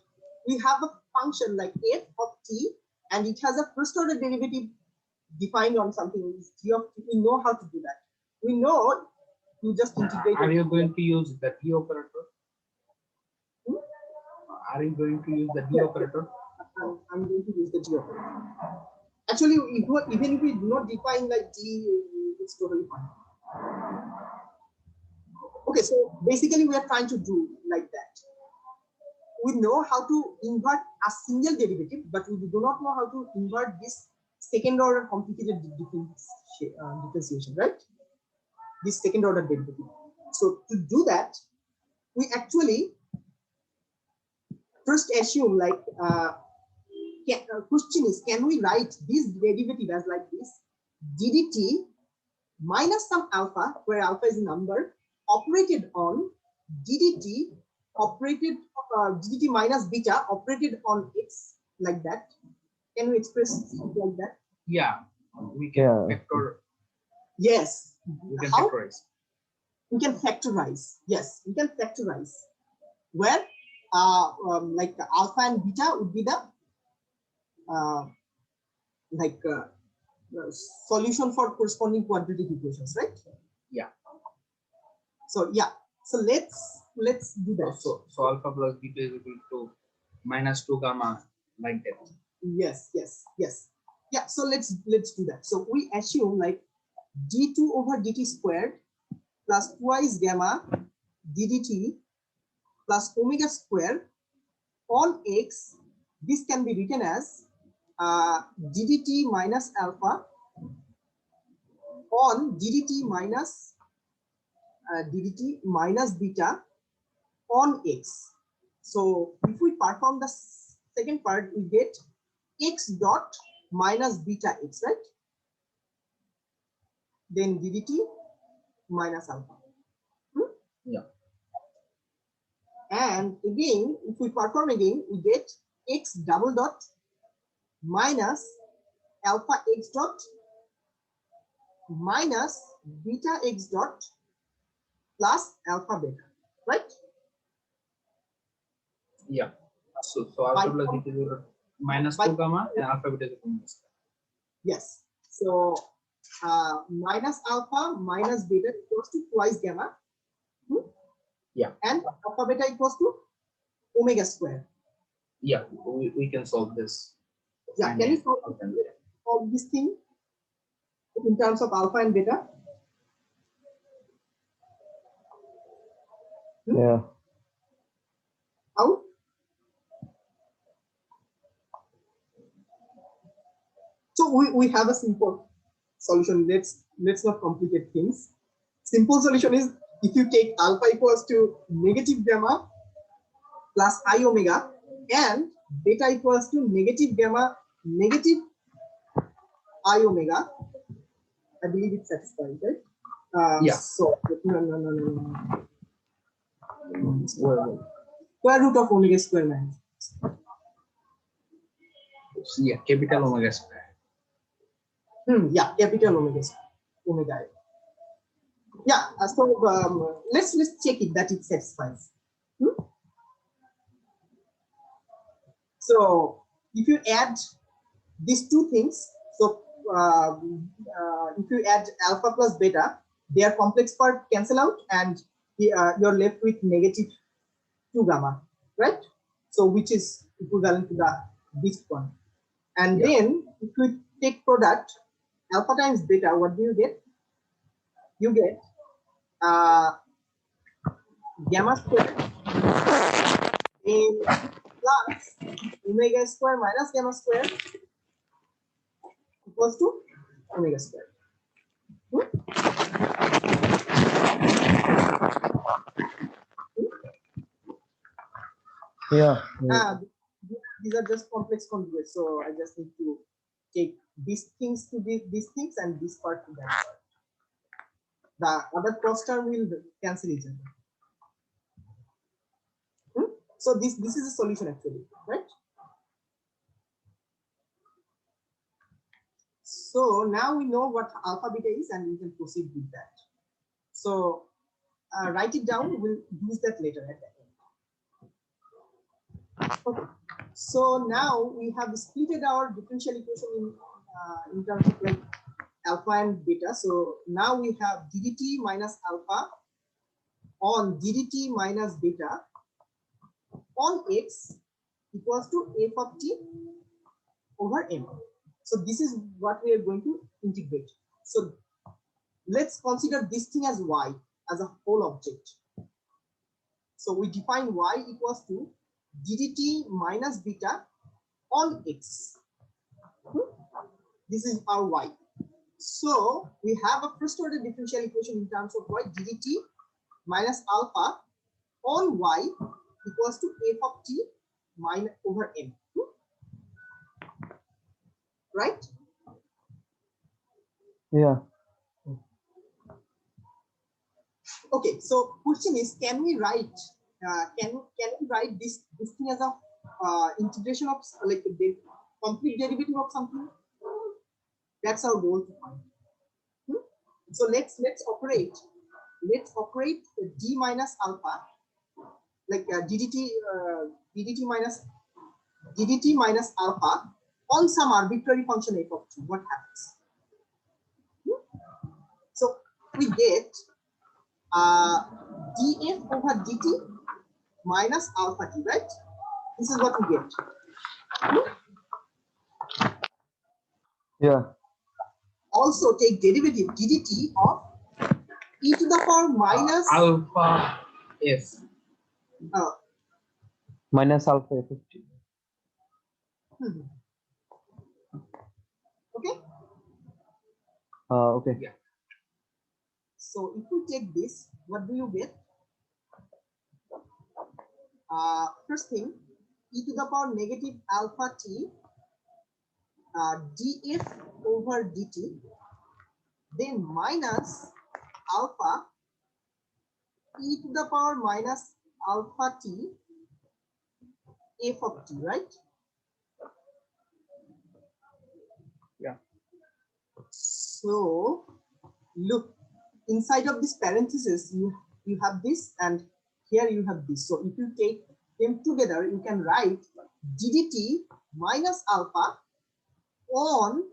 we have a function like f of t, and it has a first order derivative defined on something g of t. We know how to do that. We know you just integrate. Are you going to use the d operator? Hmm? Are you going to use the d operator? I'm going to use the d operator. Actually, even if we do not define like d, it's totally fine. Okay, so basically we are trying to do like that. We know how to invert a single derivative, but we do not know how to invert this second order complicated differentiation, right? This second order derivative. So to do that, we actually first assume like question is, can we write this derivative as like this ddt minus some alpha, where alpha is a number, operated on ddt operated ddt minus beta operated on x, like that. Can we express it like that? Yeah, we can factor. Yes. We can How? factorize. We can factorize. Yes, we can factorize. Where like alpha and beta would be the solution for corresponding quadratic equations, right? Yeah. So yeah. So let's do that. So alpha plus beta is equal to minus 2 gamma, like that. Yes. Yeah. So let's do that. So we assume like d2 over dt squared plus twice gamma ddt plus omega squared on x. This can be written as ddt minus alpha on ddt minus beta on x. So if we perform the second part, we get x dot minus beta x, right? Then ddt minus alpha. Yeah. And again, if we perform again, we get x double dot minus alpha x dot minus beta x dot plus alpha beta, right? Yeah. So alpha plus beta is equal to minus 2 gamma and alpha beta is equal to minus. Yes. So minus alpha minus beta equals to twice gamma. Yeah. And alpha beta equals to omega square. Yeah, we can solve this. Yeah, can you solve this thing in terms of alpha and beta? Yeah. How? So we have a simple solution. Let's not complicate things. Simple solution is, if you take alpha equals to negative gamma plus I omega and beta equals to negative gamma negative I omega, I believe it satisfies, right? Yeah. So no. Square root of omega square minus. Yeah, capital omega square. Yeah, capital omega square. Omega. Yeah. So let's check it that it satisfies. So if you add these two things, so if you add alpha plus beta, their complex part cancel out, and you're left with negative 2 gamma, right? So which is equivalent to this one. And then if you take product alpha times beta, what do you get? You get gamma square in plus omega square minus gamma square equals to omega square. Yeah. These are just complex conjugates, so I just need to take these things to these things and this part to that part. The other cross term will cancel each other. So this is a solution actually, right? So now we know what alpha beta is, and we can proceed with that. So write it down. We'll use that later at the end. Okay. So now we have splitted our differential equation in terms of like alpha and beta. So now we have ddt minus alpha on ddt minus beta on x equals to f of t over m. So this is what we are going to integrate. So let's consider this thing as y, as a whole object. So we define y equals to ddt minus beta on x. This is our y. So we have a first order differential equation in terms of y, ddt minus alpha on y equals to f of t minus over m. Right? Yeah. Okay, so question is, can we write this thing as a integration of like the complete derivative of something? That's our goal to find. So let's operate d minus alpha, like ddt minus alpha on some arbitrary function f of t. What happens? So we get df over dt minus alpha t, right? This is what we get. Yeah. Also take derivative ddt of e to the power minus alpha f. Minus alpha f of t. Okay. Okay. Yeah. So if we take this, what do you get? First thing, e to the power negative alpha t df over dt, then minus alpha e to the power minus alpha t f of t, right? Yeah. So look, inside of this parenthesis, you have this, and here you have this. So if you take them together, you can write ddt minus alpha on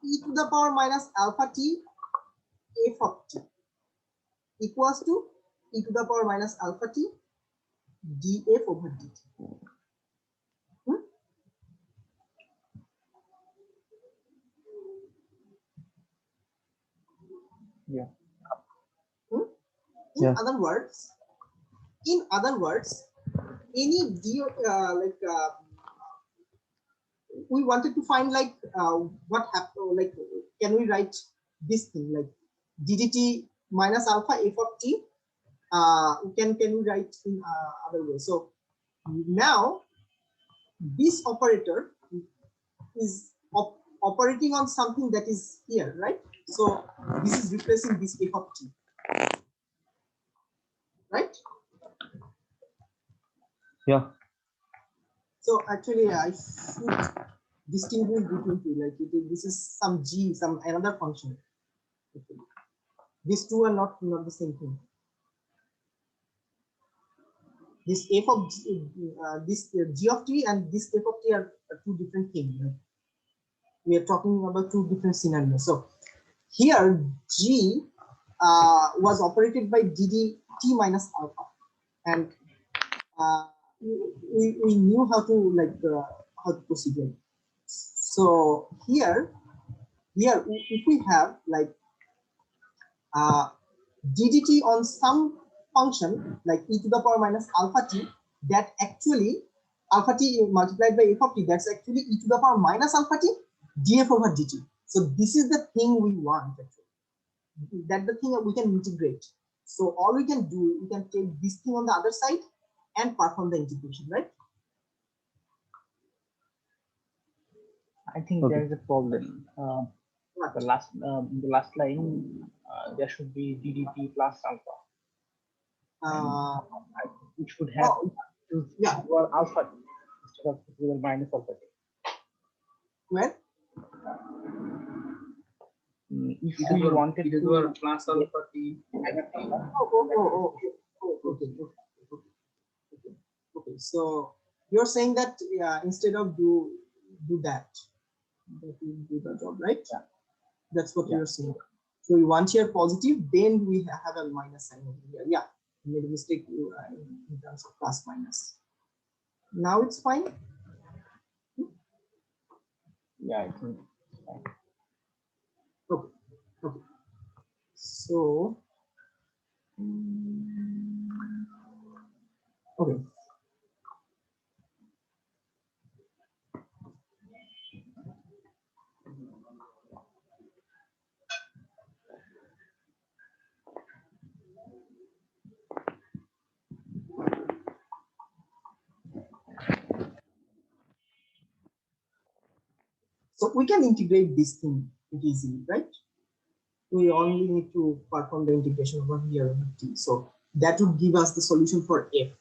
e to the power minus alpha t f of t equals to e to the power minus alpha t df over dt. Yeah. In other words, any d we wanted to find like what happened, like can we write this thing like ddt minus alpha f of t, can we write in other way? So now this operator is operating on something that is here, right? So this is replacing this f of t, right? Yeah. So actually I should distinguish between two, like this is some g, some another function. These two are not the same thing. This f of this g of t and this f of t are two different things. Right? We are talking about two different scenarios. So here g was operated by dd t minus alpha, and we knew how to how to proceed. Like. So here if we have like ddt on some function like e to the power minus alpha t, that actually alpha t multiplied by f of t, that's actually e to the power minus alpha t df over dt. So this is the thing we want actually. That's the thing that we can integrate. So all we can do, we can take this thing on the other side and perform the integration, right? I think there is a problem. The last line, there should be ddt plus alpha. Which would have Yeah. Or alpha t instead of minus alpha t. Where? If It we is wanted it is to plus alpha t. Okay. So you're saying that instead of do that will do the job, right? Yeah. That's what Yeah. you're saying. So we want here positive, then we have a minus sign over here. Yeah, you made a mistake in terms of plus minus. Now it's fine. yeah, it's fine. Okay. Okay. So okay. So we can integrate this thing easily, right? We only need to perform the integration over here over t. So that would give us the solution for f.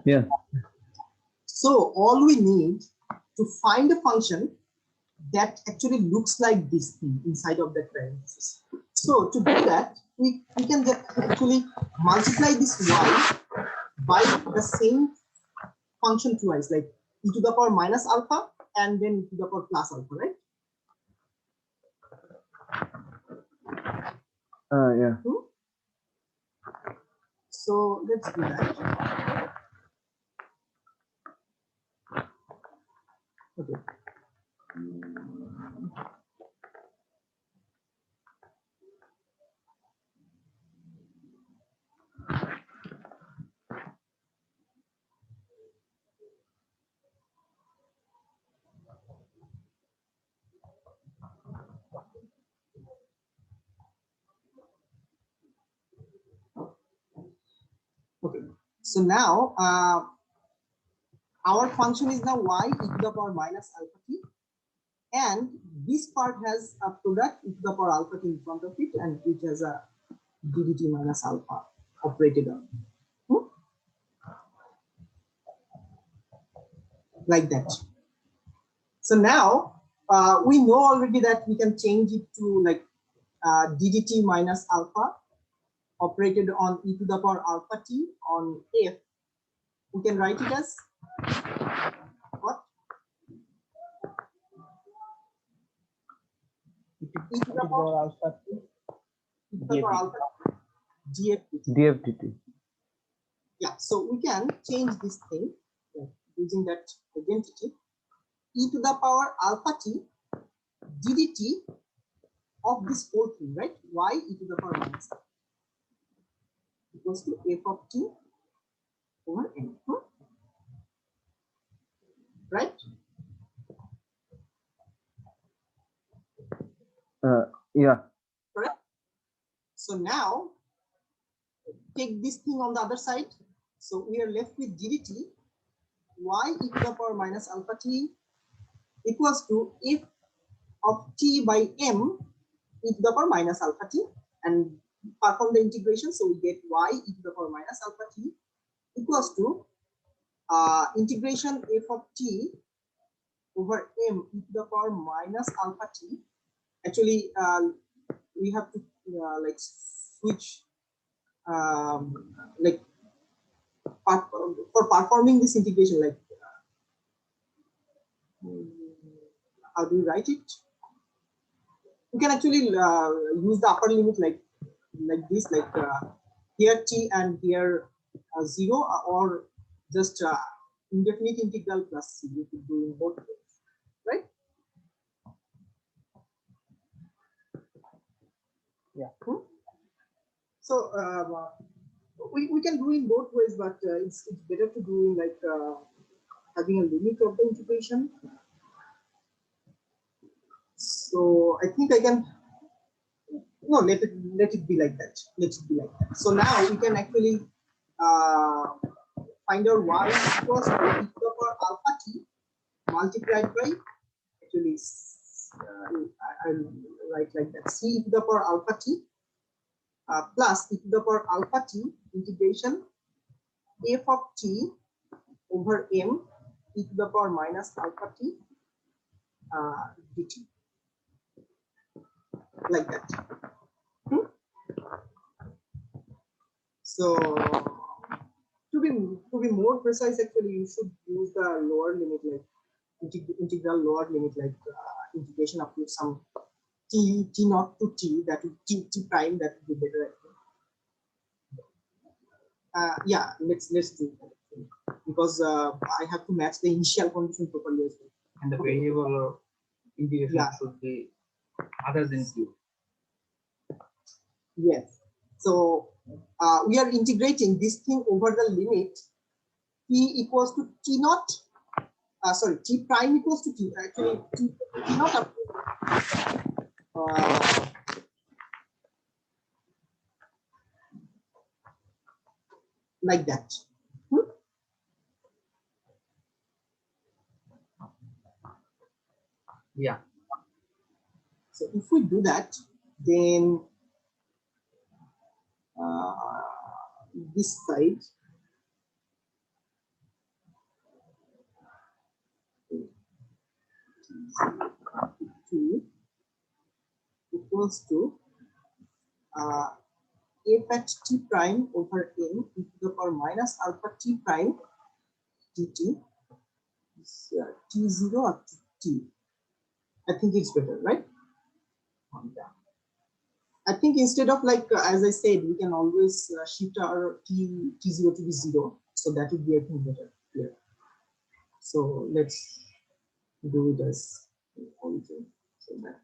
Yeah. So all we need to find a function that actually looks like this thing inside of that parenthesis. So to do that, we can just actually multiply this y by the same function twice, like e to the power minus alpha and then e to the power plus alpha, right? Yeah. So let's do that. Okay. Okay. So now our function is now y e to the power minus alpha t, and this part has a product e to the power alpha t in front of it, and it has a ddt minus alpha operated on. Like that. So now we know already that we can change it to like ddt minus alpha operated on e to the power alpha t on f. We can write it as what? E to the power alpha t, e to the power alpha dfdt. Yeah, so we can change this thing using that identity. E to the power alpha t ddt of this whole thing, right? Y e to the power minus alpha equals to f of t over n. Right? Yeah. Correct. So now take this thing on the other side. So we are left with ddt y e to the power minus alpha t equals to f of t by m e to the power minus alpha t, and perform the integration. So we get y e to the power minus alpha t equals to integration f of t over m e to the power minus alpha t. Actually, we have to like switch like for performing this integration, like how do you write it? You can actually use the upper limit like this, like here t and here 0, or just indefinite integral plus c. You could do in both ways, right? Yeah. So we can do in both ways, but it's better to do in like having a limit of the integration. So I think I can let it be like that. Let it be like that. So now we can actually find out y equals to e to the power alpha t multiplied by, actually I'll write like that, c e to the power alpha t plus e to the power alpha t integration f of t over m e to the power minus alpha t dt, like that. So to be more precise, actually, you should use the lower limit, like integral lower limit, like integration up to some t naught to t, that would t prime, that would be better. Yeah, let's do that, because I have to match the initial condition properly as well. And the variable integration should be other than q. Yes. So we are integrating this thing over the limit t equals to t naught. Sorry, t prime equals to t. Actually, t naught up to like that. Yeah. So if we do that, then this side t equals to f at t prime over n e to the power minus alpha t prime dt t0 up to t. I think it's better, right? I think instead of like, as I said, we can always shift our t0 to be 0. So that would be, I think, better here. So let's do it as origin. So that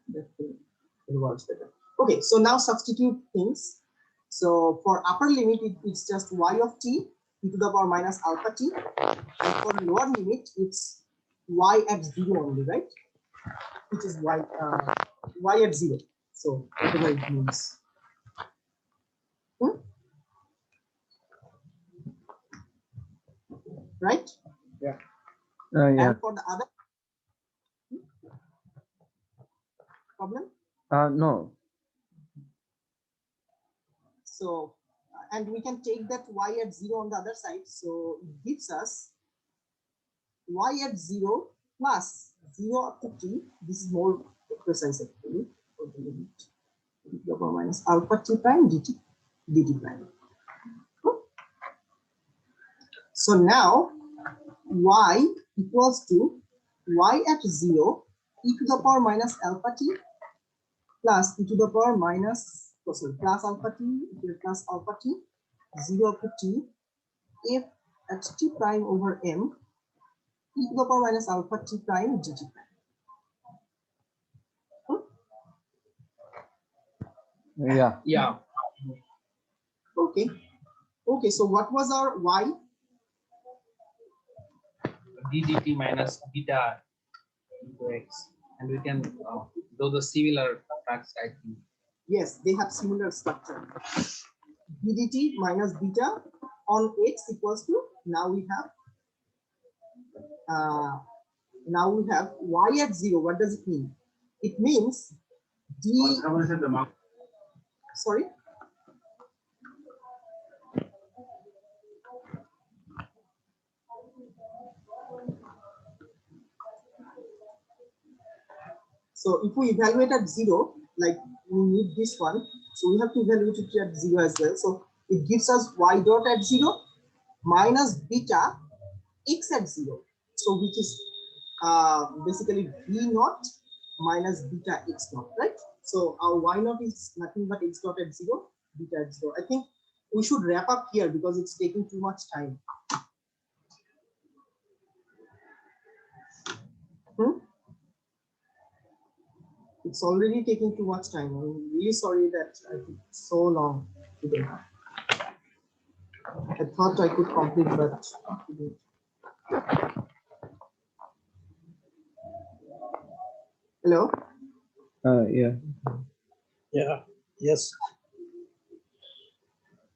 works better. Okay, so now substitute things. So for upper limit, it's just y of t e to the power minus alpha t. And for lower limit, it's y at 0 only, right? Which is y at 0. So whatever it means. Right? Yeah. Yeah. And for the other problem? No. So, and we can take that y at 0 on the other side. So it gives us y at 0 plus 0 up to t. This is more precise actually. For the limit e to the power minus alpha t prime dt prime. So now y equals to y at 0 e to the power minus alpha t plus e to the power minus, plus alpha t plus alpha t 0 to t f at t prime over m e to the power minus alpha t prime dt prime. Yeah. Yeah. Okay. Okay, so what was our y? ddt minus beta into x, and we can do the similar facts, I think. Yes, they have similar structure. ddt minus beta on x equals to, now we have y at 0. What does it mean? It means d. Sorry. So if we evaluate at 0, like we need this one, so we have to evaluate it at 0 as well. So it gives us y dot at 0 minus beta x at 0. So which is basically v naught minus beta x naught, right? So our y naught is nothing but x dot at 0, beta at 0. I think we should wrap up here because it's taking too much time. It's already taking too much time. I'm really sorry that I took so long today. I thought I could complete, but I didn't. Hello? Yeah. Yeah. Yes.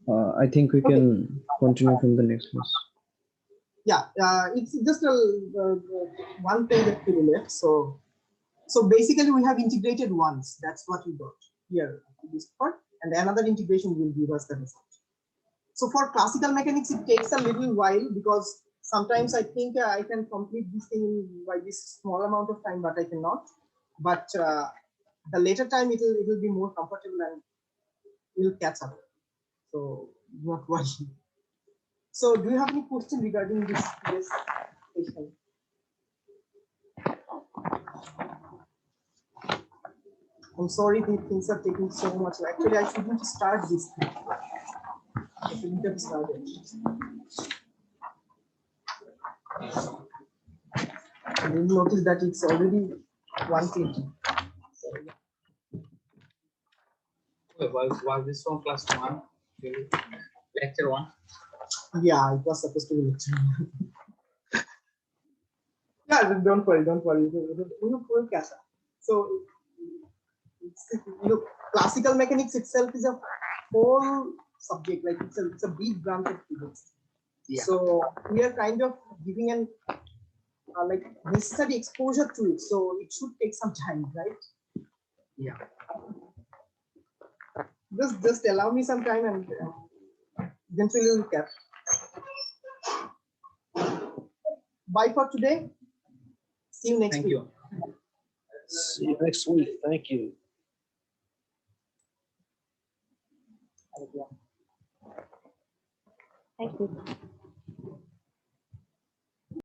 I think we can continue from the next class. Yeah, it's just one thing that we left. So basically we have integrated once. That's what we got here. This part. and another integration will give us the result. So for classical mechanics, it takes a little while because sometimes I think I can complete this thing by this small amount of time, but I cannot. But the later time it will be more comfortable and will catch up. So do not worry. So do you have any question regarding this question? I'm sorry things are taking so much. Actually, I shouldn't start this thing. I shouldn't have started. I didn't notice that it's already 1:20. Was this from class 1? Lecture 1? Yeah, it was supposed to be lecture. Yeah, don't worry. So, classical mechanics itself is a whole subject, like it's a big branch of physics. Yeah. So we are kind of giving an like necessary exposure to it. So it should take some time, right? Yeah. Just allow me some time and eventually we'll cap. Bye for today. See you next Thank week. you. See you next week. Thank you. Thank you.